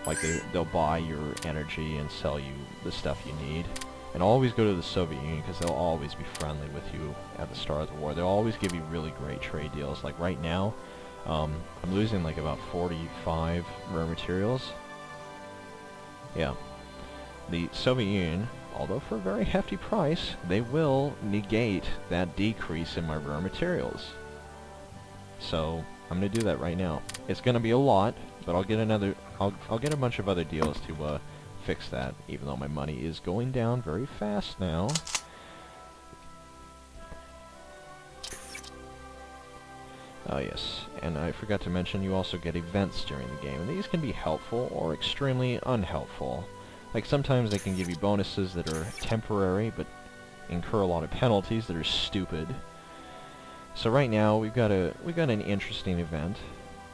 Like they'll buy your energy and sell you the stuff you need. And always go to the Soviet Union because they'll always be friendly with you at the start of the war. They'll always give you really great trade deals. Like right now, I'm losing like about 45 rare materials. Yeah. The Soviet Union, although for a very hefty price, they will negate that decrease in my rare materials. So I'm gonna do that right now. It's gonna be a lot, but I'll get a bunch of other deals to fix that, even though my money is going down very fast now. Oh yes, and I forgot to mention you also get events during the game, and these can be helpful or extremely unhelpful. Like sometimes they can give you bonuses that are temporary, but incur a lot of penalties that are stupid. So right now we've got an interesting event.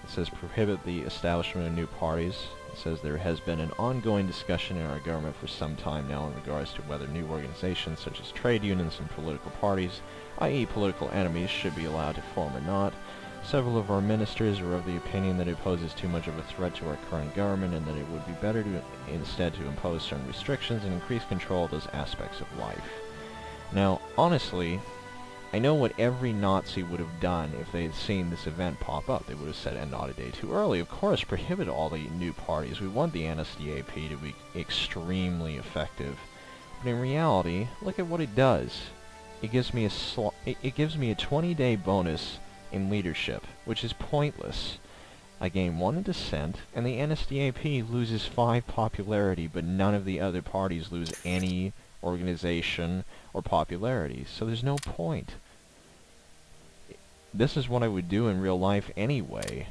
It says prohibit the establishment of new parties. It says there has been an ongoing discussion in our government for some time now in regards to whether new organizations such as trade unions and political parties, i.e. political enemies, should be allowed to form or not. Several of our ministers are of the opinion that it poses too much of a threat to our current government and that it would be better to instead to impose certain restrictions and increase control of those aspects of life. Now, honestly, I know what every Nazi would have done if they had seen this event pop up. They would have said, and not a day too early. Of course, prohibit all the new parties. We want the NSDAP to be extremely effective. But in reality, look at what it does. It gives me a 20-day bonus in leadership, which is pointless. I gain 1 in dissent, and the NSDAP loses 5 popularity, but none of the other parties lose any organization or popularity, so there's no point. This is what I would do in real life anyway.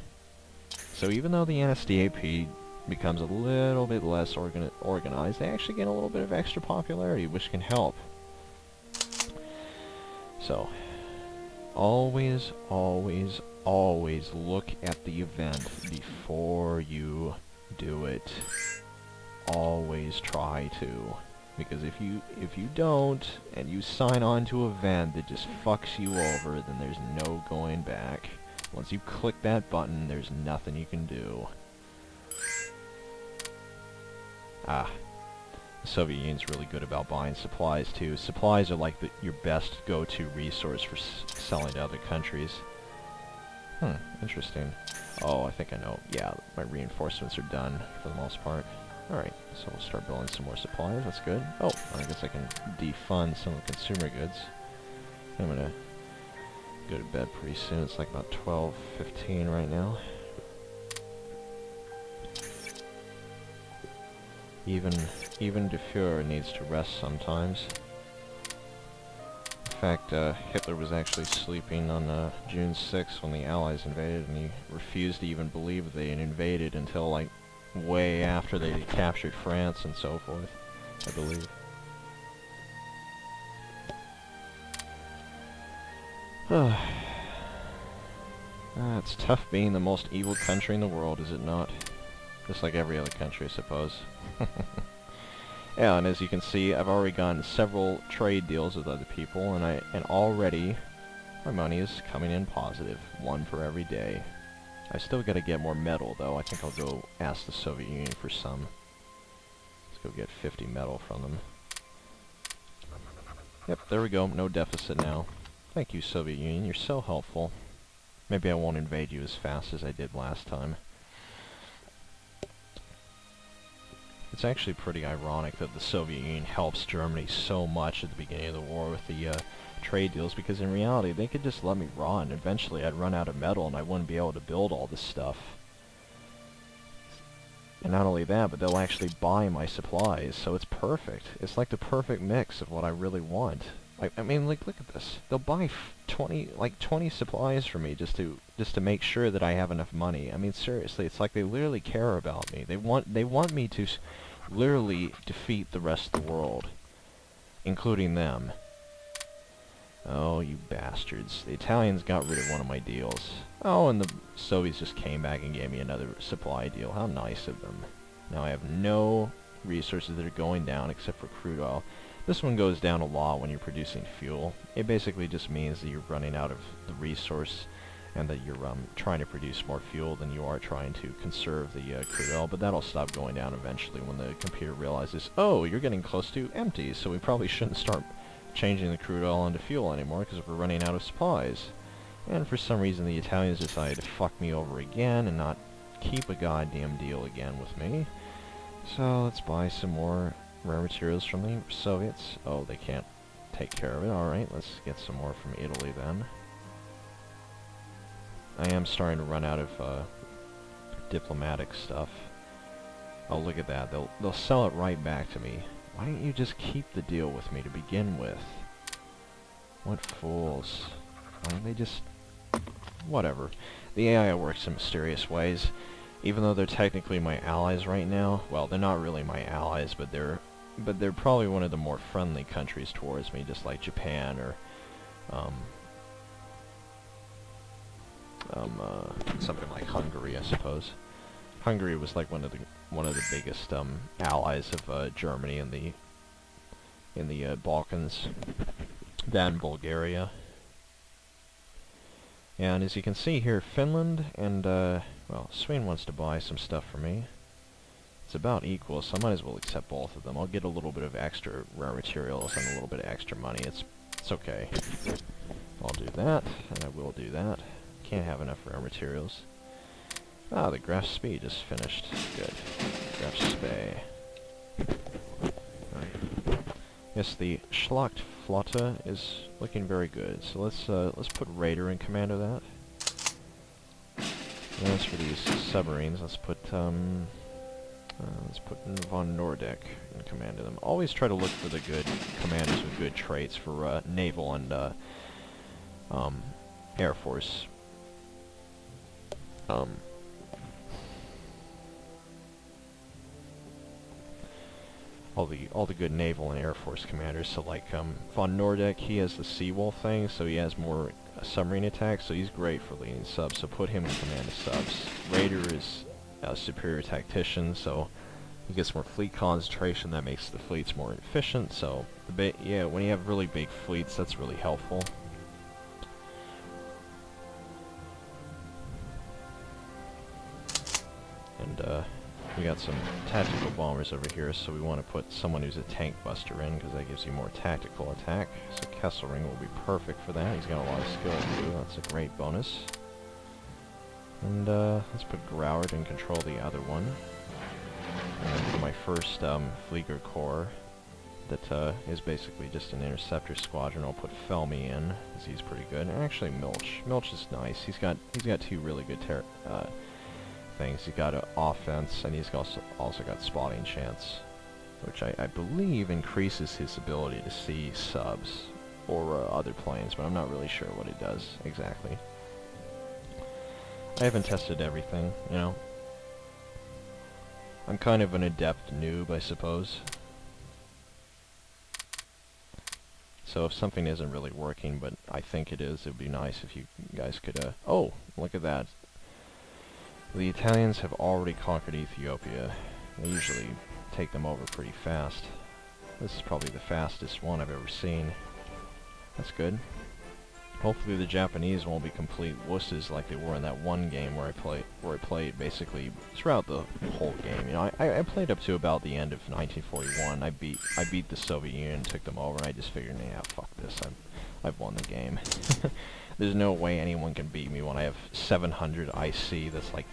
So even though the NSDAP becomes a little bit less organized, they actually get a little bit of extra popularity, which can help. So, always, always, always look at the event before you do it. Always try to. Because if you don't, and you sign on to an event that just fucks you over, then there's no going back. Once you click that button, there's nothing you can do. The Soviet Union's really good about buying supplies, too. Supplies are like your best go-to resource for selling to other countries. Interesting. Oh, I think I know. Yeah, my reinforcements are done, for the most part. Alright, so we'll start building some more supplies, that's good. Oh, I guess I can defund some of the consumer goods. I'm gonna go to bed pretty soon, it's like about 12:15 right now. Even the Fuhrer needs to rest sometimes. In fact, Hitler was actually sleeping on June 6th when the Allies invaded, and he refused to even believe they had invaded until, like, way after they captured France and so forth, I believe. It's tough being the most evil country in the world, is it not? Just like every other country, I suppose. Yeah, and as you can see, I've already gotten several trade deals with other people, and already my money is coming in positive, 1 for every day. I still gotta get more metal, though. I think I'll go ask the Soviet Union for some. Let's go get 50 metal from them. Yep, there we go. No deficit now. Thank you, Soviet Union. You're so helpful. Maybe I won't invade you as fast as I did last time. It's actually pretty ironic that the Soviet Union helps Germany so much at the beginning of the war with the trade deals, because in reality they could just let me run. Eventually I'd run out of metal and I wouldn't be able to build all this stuff. And not only that, but they'll actually buy my supplies, so it's perfect. It's like the perfect mix of what I really want. I mean, like, look at this. They'll buy 20 supplies for me just to make sure that I have enough money. I mean, seriously, it's like they literally care about me. They want me to literally defeat the rest of the world, including them. Oh, you bastards. The Italians got rid of one of my deals. Oh, and the Soviets just came back and gave me another supply deal. How nice of them. Now I have no resources that are going down except for crude oil. This one goes down a lot when you're producing fuel. It basically just means that you're running out of the resource and that you're trying to produce more fuel than you are trying to conserve the crude oil, but that'll stop going down eventually when the computer realizes, oh, you're getting close to empty, so we probably shouldn't start changing the crude oil into fuel anymore because we're running out of supplies. And for some reason the Italians decided to fuck me over again and not keep a goddamn deal again with me. So let's buy some more rare materials from the Soviets. Oh, they can't take care of it. Alright, let's get some more from Italy then. I am starting to run out of diplomatic stuff. Oh, look at that. They'll sell it right back to me. Why don't you just keep the deal with me to begin with? What fools. Why don't they just... Whatever. The AI works in mysterious ways. Even though they're technically my allies right now, well, they're not really my allies, but they're probably one of the more friendly countries towards me, just like Japan or something like Hungary, I suppose. Hungary was like one of the biggest allies of Germany in the Balkans, then Bulgaria. And as you can see here, Finland and, well, Sweden wants to buy some stuff from me. It's about equal, so I might as well accept both of them. I'll get a little bit of extra rare materials and a little bit of extra money. It's okay. I'll do that, and I will do that. Can't have enough rare materials. Ah, the Graf Spee just finished. Good. Graf Spee. Right. Yes, the Schlachtflotte is looking very good. So let's put Raider in command of that. And as for these submarines, let's put von Nordeck in command of them. Always try to look for the good commanders with good traits for naval and Air Force. All the good naval and Air Force commanders. So like von Nordeck, he has the Seawolf thing, so he has more submarine attacks. So he's great for leading subs. So put him in command of subs. Raider is a superior tactician, so he gets more fleet concentration. That makes the fleets more efficient. So yeah, when you have really big fleets, that's really helpful. And we got some tactical bombers over here, so we want to put someone who's a tank buster in, because that gives you more tactical attack. So Kesselring will be perfect for that. He's got a lot of skill too. That's a great bonus. And let's put Grauert in control the other one. And for my first Flieger Corps, that is basically just an interceptor squadron, I'll put Felmy in, because he's pretty good. And actually Milch. Milch is nice. He's got two really good things. He's got an offense, and he's also got spotting chance, which I believe increases his ability to see subs or other planes, but I'm not really sure what it does exactly. I haven't tested everything, you know. I'm kind of an adept noob, I suppose. So if something isn't really working, but I think it is, it would be nice if you guys could, oh, look at that. The Italians have already conquered Ethiopia. They usually take them over pretty fast. This is probably the fastest one I've ever seen. That's good. Hopefully the Japanese won't be complete wusses like they were in that one game where I played basically throughout the whole game. You know, I played up to about the end of 1941. I beat the Soviet Union, took them over, and I just figured, yeah, fuck this. I've won the game. There's no way anyone can beat me when I have 700 IC. That's like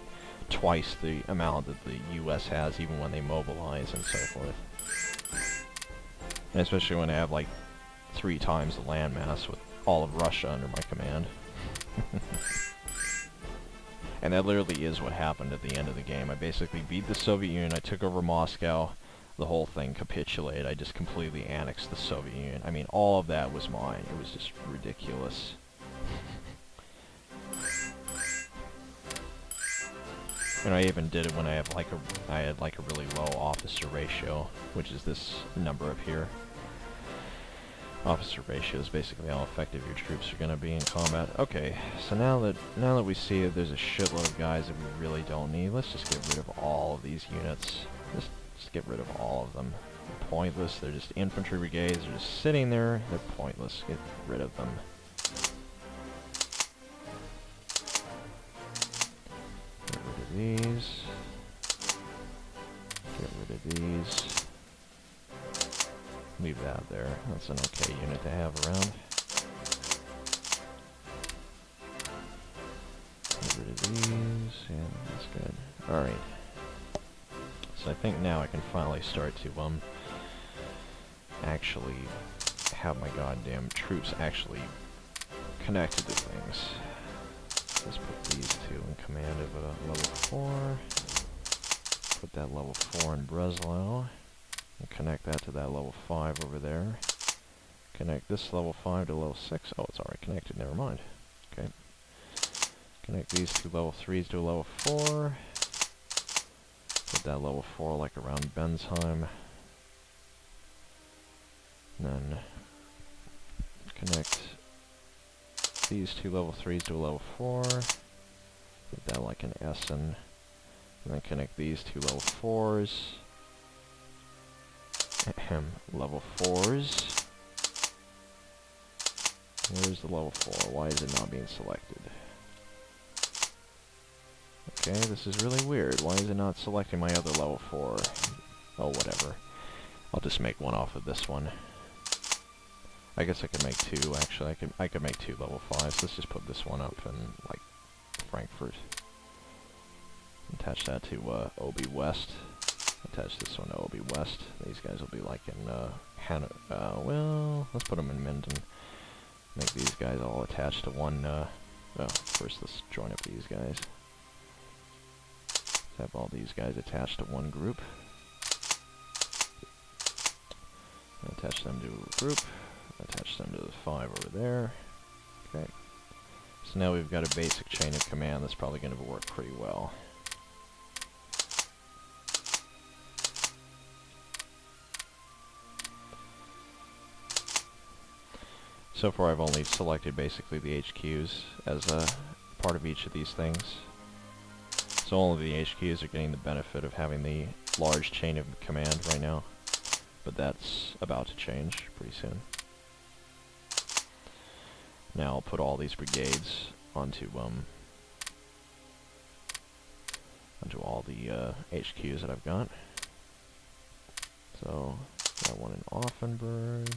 twice the amount that the US has, even when they mobilize and so forth. And especially when I have like 3 times the landmass with all of Russia under my command. And that literally is what happened at the end of the game. I basically beat the Soviet Union, I took over Moscow, the whole thing capitulated. I just completely annexed the Soviet Union. I mean, all of that was mine. It was just ridiculous. And I even did it when I had like a really low officer ratio, which is this number up here. Officer ratio is basically how effective your troops are going to be in combat. Okay, so now that we see that there's a shitload of guys that we really don't need, let's just get rid of all of these units. Just get rid of all of them. They're pointless. They're just infantry brigades. They're just sitting there. They're pointless. Get rid of them. Get rid of these. Get rid of these. Leave that there. That's an okay unit to have around. Get rid of these. Yeah, that's good. Alright. So I think now I can finally start to, actually have my goddamn troops actually connected to things. Let's put these two in command of a level 4. Put that level 4 in Breslau. And connect that to that level 5 over there. Connect this level 5 to level 6. Oh, it's already connected, never mind. Okay. Connect these two level 3s to a level 4. Put that level 4 like around Bensheim. And then connect these two level 3s to a level 4. Put that like an Essen. And then connect these two level 4s. Level 4s. Where's the level 4? Why is it not being selected? Okay, this is really weird. Why is it not selecting my other level 4? Oh, whatever. I'll just make one off of this one. I guess I could make 2, actually. I could make 2 level 5s. Let's just put this one up in, like, Frankfurt. Attach that to, OB West. Attach this one to OB West. These guys will be, like, in, well, let's put them in Minden. Make these guys all attached to one, well, first let's join up these guys. Let's have all these guys attached to one group. Attach them to a group. Attach them to the 5 over there. Okay. So now we've got a basic chain of command that's probably going to work pretty well. So far I've only selected basically the HQs as a part of each of these things. So only the HQs are getting the benefit of having the large chain of command right now. But that's about to change pretty soon. Now I'll put all these brigades onto all the HQs that I've got. So got one in Offenburg.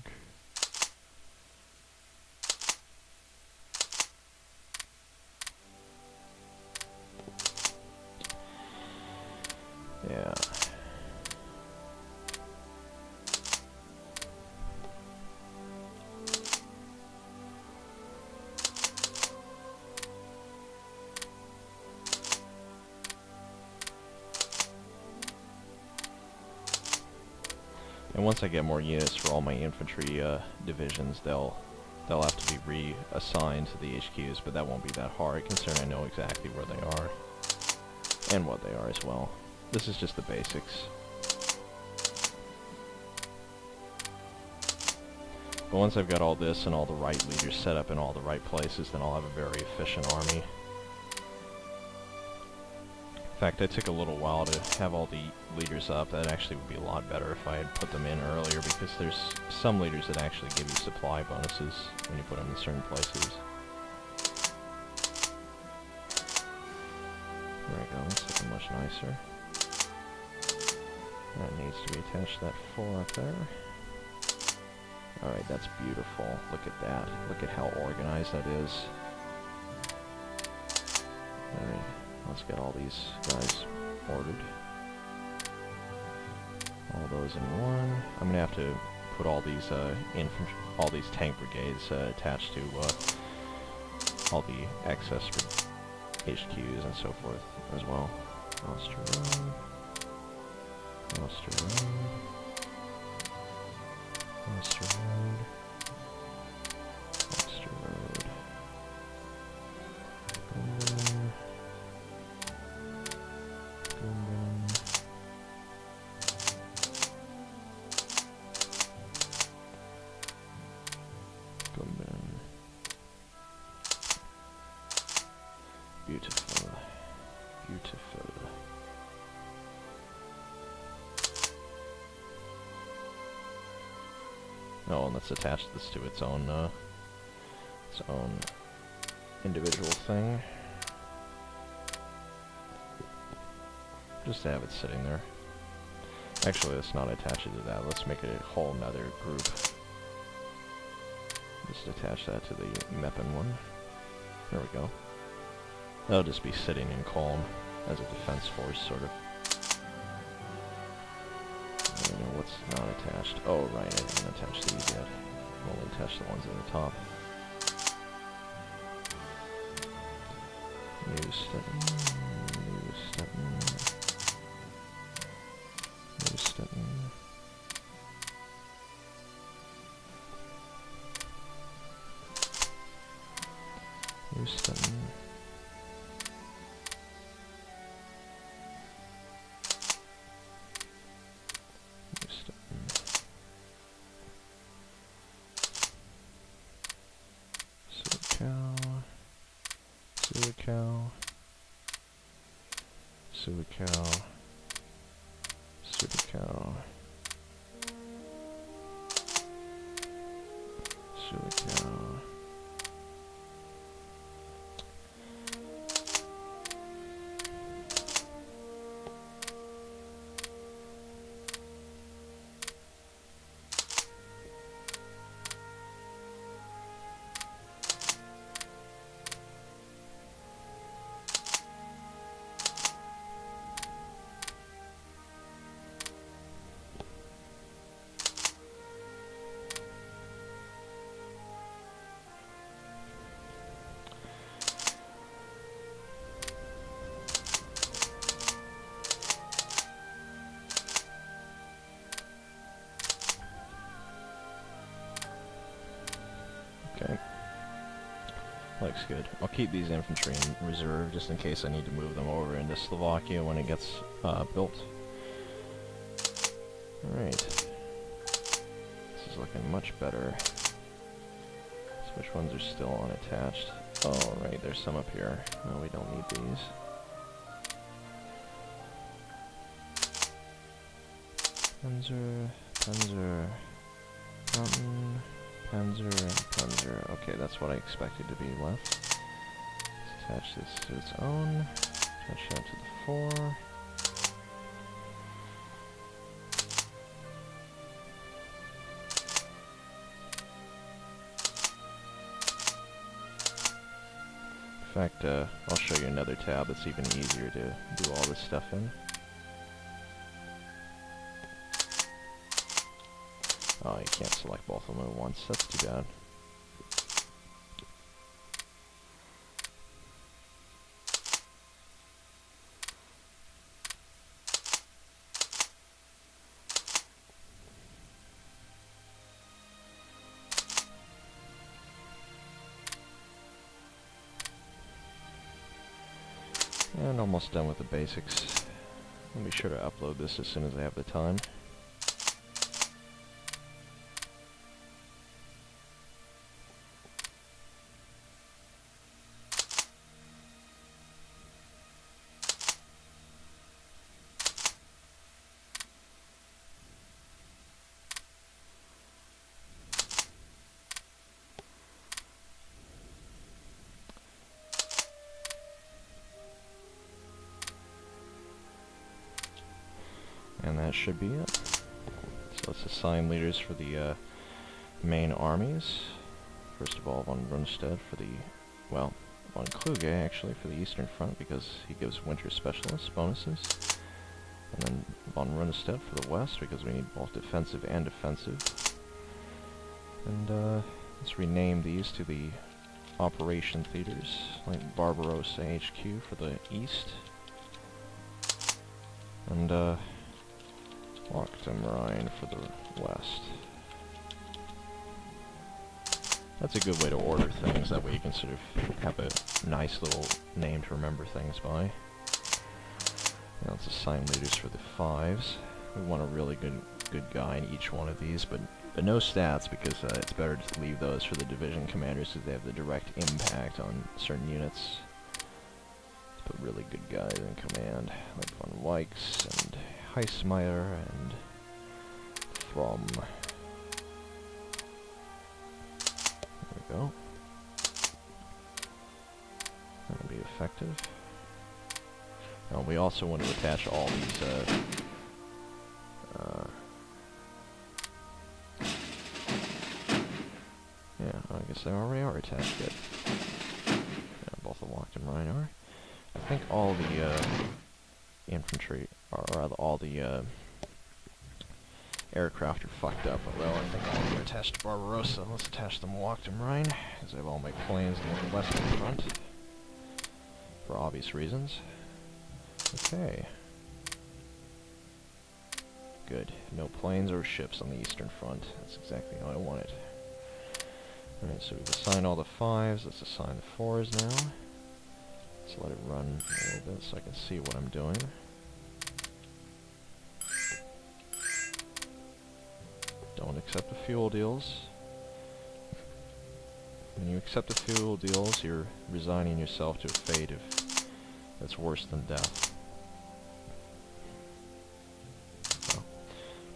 Yeah. And once I get more units for all my infantry divisions, they'll have to be reassigned to the HQs, but that won't be that hard, considering I know exactly where they are and what they are as well. This is just the basics. But once I've got all this and all the right leaders set up in all the right places, then I'll have a very efficient army. In fact, it took a little while to have all the leaders up. That actually would be a lot better if I had put them in earlier, because there's some leaders that actually give you supply bonuses when you put them in certain places. There we go, that's looking much nicer. That needs to be attached to that 4 up there. Alright, that's beautiful. Look at that. Look at how organized that is. Alright, let's get all these guys ordered. All those in one. I'm gonna have to put all these infantry, all these tank brigades attached to all the excess HQs and so forth as well. Ulster Road. Ulster Road. Ulster Road. Ulster Road. Gumben. Gumben. Gumben. Beautiful. Beautiful. Oh, and let's attach this to its own individual thing. Just to have it sitting there. Actually, let's not attach it to that. Let's make it a whole nother group. Just attach that to the Meppen one. There we go. That'll just be sitting in Koln as a defense force, sort of. I don't know what's not attached. Oh, right, I didn't attach these yet. I'll only attach the ones at the top. New Stettin. New Stettin. New Stettin. New Stettin. Suicow, Suicow, Suicow, Suicow. Looks good. I'll keep these infantry in reserve just in case I need to move them over into Slovakia when it gets built. Alright. This is looking much better. So which ones are still unattached? Oh, right, there's some up here. No, we don't need these. Panzer, Panzer, Mountain, Panzer, Panzer. Okay, that's what I expected to be left. Let's attach this to its own. Attach that to the 4. In fact, I'll show you another tab that's even easier to do all this stuff in. Oh, you can't select both of them at once. That's too bad. And almost done with the basics. I'll be sure to upload this as soon as I have the time. And that should be it. So let's assign leaders for the main armies. First of all, von Rundstedt for the, well, von Kluge actually for the Eastern Front because he gives Winter Specialist bonuses. And then von Rundstedt for the West because we need both defensive and offensive. And let's rename these to the Operation Theaters, like Barbarossa HQ for the East. And Lockton Rhine for the West. That's a good way to order things, that way you can sort of have a nice little name to remember things by. Now let's assign leaders for the 5s. We want a really good guy in each one of these, but no stats because it's better to leave those for the division commanders because they have the direct impact on certain units. Let's put really good guys in command, like von Weichs and Heismeyer and From. There we go. That'll be effective. Now we also want to attach all these yeah, I guess they already are attached good. Yeah, both the Locked and Rhine are. I think all the infantry, or rather all the aircraft are fucked up, although I think all of them are attached to Barbarossa. Let's attach them Locked and Rhine, because I have all my planes in the Western Front, for obvious reasons. Okay. Good. No planes or ships on the Eastern Front. That's exactly how I want it. Alright, so we've assigned all the 5s. Let's assign the 4s now. Let's let it run a little bit so I can see what I'm doing. Don't accept the fuel deals. When you accept the fuel deals, you're resigning yourself to a fate that's worse than death. Well,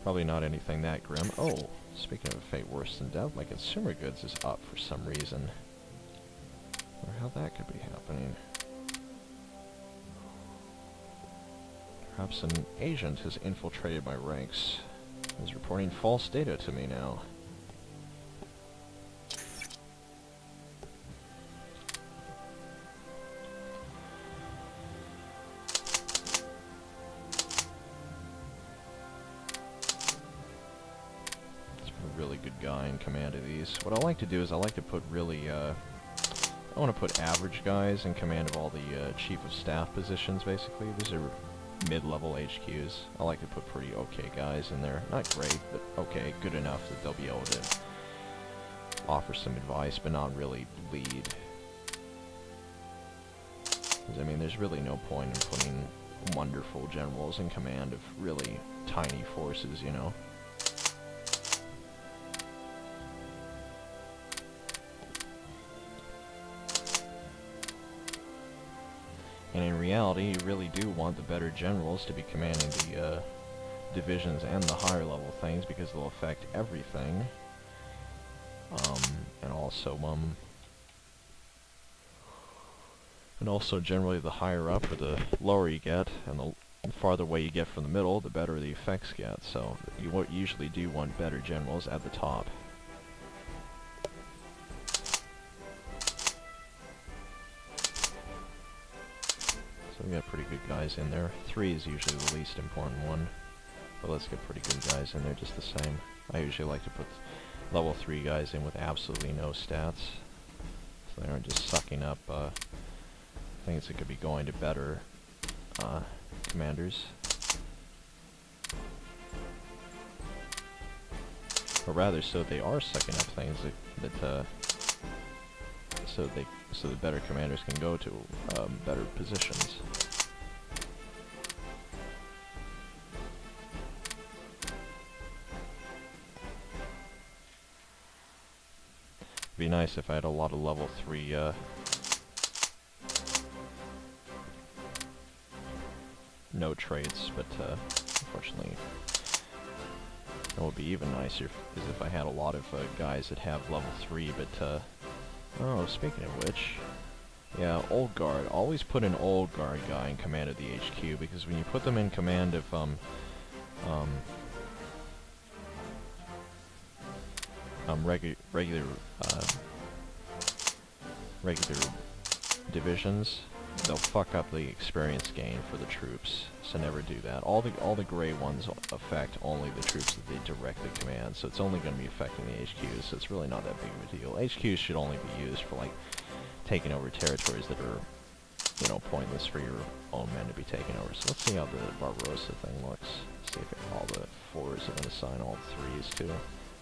probably not anything that grim. Oh, speaking of a fate worse than death, my consumer goods is up for some reason. I wonder how that could be happening. Perhaps an agent has infiltrated my ranks. Is reporting false data to me now. Let's put a really good guy in command of these. What I like to do is I like to put really, I want to put average guys in command of all the chief of staff positions, basically. These are mid-level HQs. I like to put pretty okay guys in there. Not great, but okay, good enough that they'll be able to offer some advice, but not really lead. Because, I mean, there's really no point in putting wonderful generals in command of really tiny forces, you know? And in reality, you really do want the better generals to be commanding the divisions and the higher level things, because they'll affect everything. And also generally the higher up or the lower you get, and the farther away you get from the middle, the better the effects get. So you usually do want better generals at the top. So we got pretty good guys in there. 3 is usually the least important one, but let's get pretty good guys in there just the same. I usually like to put level 3 guys in with absolutely no stats, so they aren't just sucking up things that could be going to better commanders. Or rather, so they are sucking up things so the better commanders can go to better positions. It'd be nice if I had a lot of level 3 no traits, but unfortunately, what would be even nicer is if I had a lot of guys that have level 3, but oh, speaking of which, yeah, Old Guard. Always put an Old Guard guy in command of the HQ, because when you put them in command of regular divisions, they'll fuck up the experience gain for the troops, so never do that. All the gray ones affect only the troops that they directly command, so it's only going to be affecting the HQs, so it's really not that big of a deal. HQs should only be used for, like, taking over territories that are, you know, pointless for your own men to be taking over. So let's see how the Barbarossa thing looks. See if all the 4s have been assigned, all the 3s too.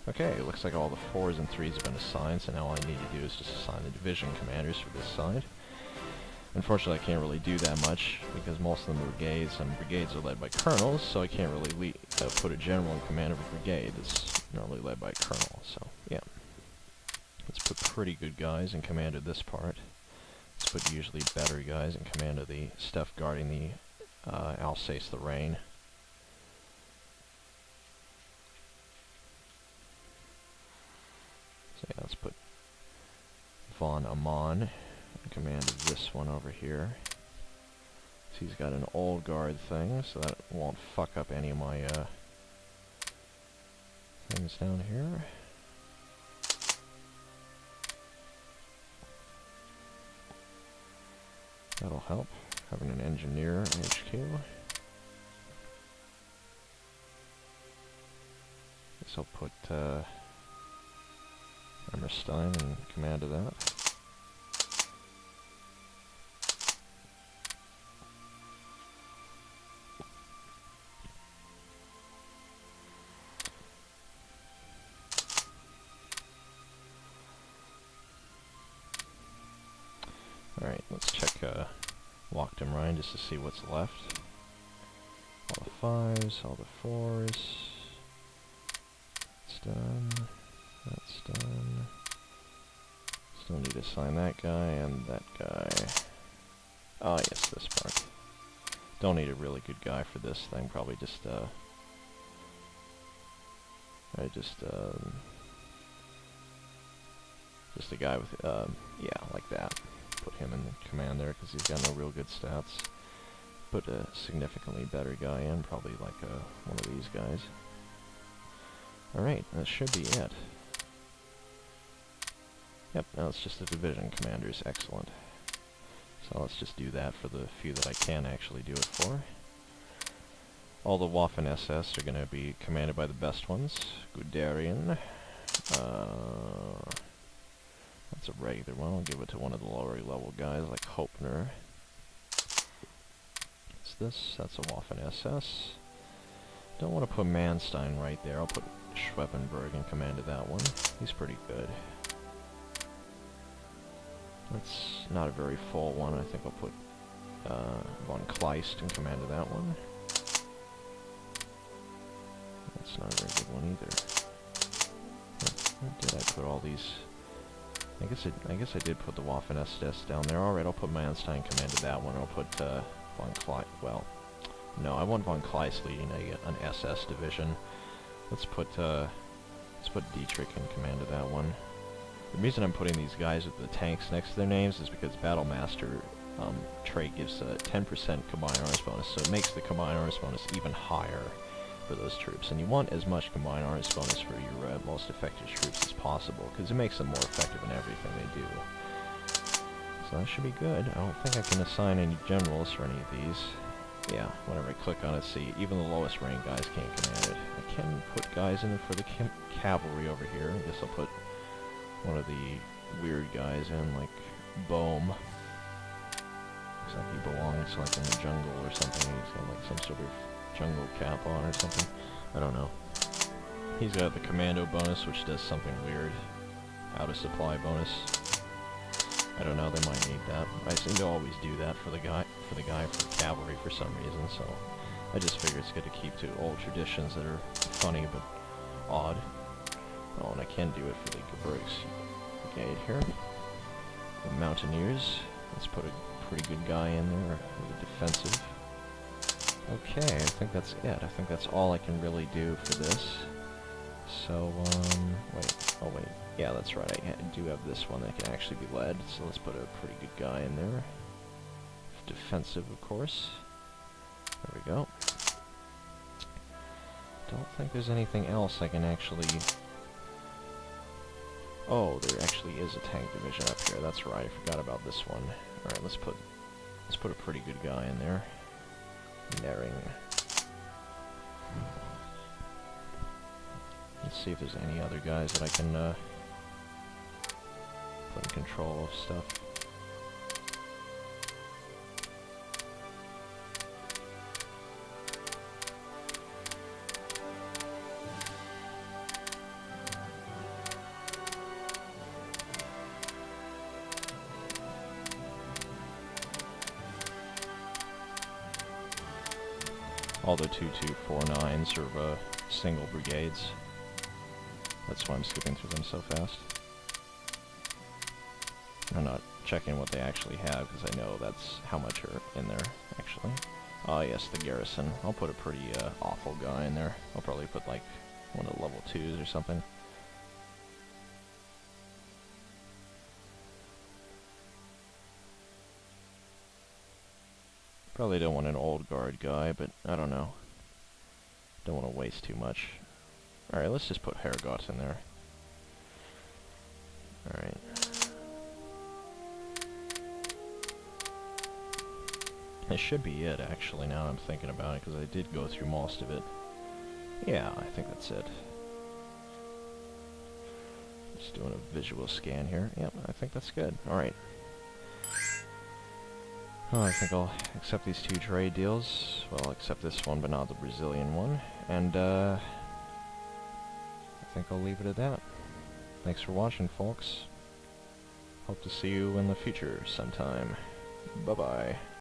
Okay, it looks like all the 4s and 3s have been assigned, so now all I need to do is just assign the division commanders for this side. Unfortunately, I can't really do that much, because most of them are brigades, and brigades are led by colonels, so I can't really put a general in command of a brigade that's normally led by a colonel, so yeah. Let's put pretty good guys in command of this part. Let's put usually better guys in command of the stuff guarding the Alsace-Lorraine. So yeah, let's put von Amon in command of this one over here. So he's got an Old Guard thing, so that won't fuck up any of my things down here. That'll help, having an engineer HQ. Guess I'll put Hammerstein in command of that. Alright, let's check Locked Rhine just to see what's left. All the 5s, all the 4s. That's done. That's done. Still need to assign that guy and that guy. Ah, yes, this part. Don't need a really good guy for this thing. Probably just just a guy with yeah, like that. Put him in command there because he's got no real good stats. Put a significantly better guy in, probably like one of these guys. Alright, that should be it. Yep, now it's just the division commanders. Excellent. So let's just do that for the few that I can actually do it for. All the Waffen-SS are going to be commanded by the best ones. Guderian. That's a regular one. I'll give it to one of the lower level guys like Hopner. What's this? That's a Waffen-SS. Don't want to put Manstein right there. I'll put Schweppenberg in command of that one. He's pretty good. That's not a very full one. I think I'll put von Kleist in command of that one. That's not a very good one either. Where did I put all these? I guess I did put the Waffen-SS down there. Alright, I'll put Manstein command of that one. I'll put von Kleist. Well, no, I want von Kleist leading an SS division. Let's put Dietrich in command of that one. The reason I'm putting these guys with the tanks next to their names is because Battle Master trait gives a 10% combined arms bonus, so it makes the combined arms bonus even higher for those troops. And you want as much combined arms bonus for your most effective troops as possible, because it makes them more effective in everything they do. So that should be good. I don't think I can assign any generals for any of these. Yeah, whenever I click on it, see, even the lowest ranked guys can't command it. I can put guys in for the cavalry over here. I guess I'll put one of the weird guys in, like Bohm. Looks like he belongs like in the jungle or something. He's got like some sort of jungle cap on or something. I don't know. He's got the commando bonus, which does something weird. Out of supply bonus. I don't know, they might need that. I seem to always do that for the guy for cavalry for some reason, so I just figure it's good to keep to old traditions that are funny but odd. Oh, and I can do it for the Gebirgs Brigade here. The Mountaineers. Let's put a pretty good guy in there with a defensive. Okay, I think that's it. I think that's all I can really do for this. So, wait. Oh, wait. Yeah, that's right. I do have this one that can actually be led, so let's put a pretty good guy in there. Defensive, of course. There we go. Don't think there's anything else I can actually... Oh, there actually is a tank division up here. That's right. I forgot about this one. Alright, let's put a pretty good guy in there. Nering. Let's see if there's any other guys that I can put in control of stuff. All the 2249s are single brigades. That's why I'm skipping through them so fast. I'm not checking what they actually have, because I know that's how much are in there, actually. Ah, yes, the garrison. I'll put a pretty awful guy in there. I'll probably put, like, one of the level 2s or something. Probably don't want an old guard guy, but I don't know. Don't want to waste too much. Alright, let's just put Herrgott in there. Alright. That should be it, actually, now I'm thinking about it, because I did go through most of it. Yeah, I think that's it. Just doing a visual scan here. Yep, I think that's good. Alright. Oh, I think I'll accept these 2 trade deals. Well, I'll accept this one, but not the Brazilian one. And, I think I'll leave it at that. Thanks for watching, folks. Hope to see you in the future sometime. Bye-bye.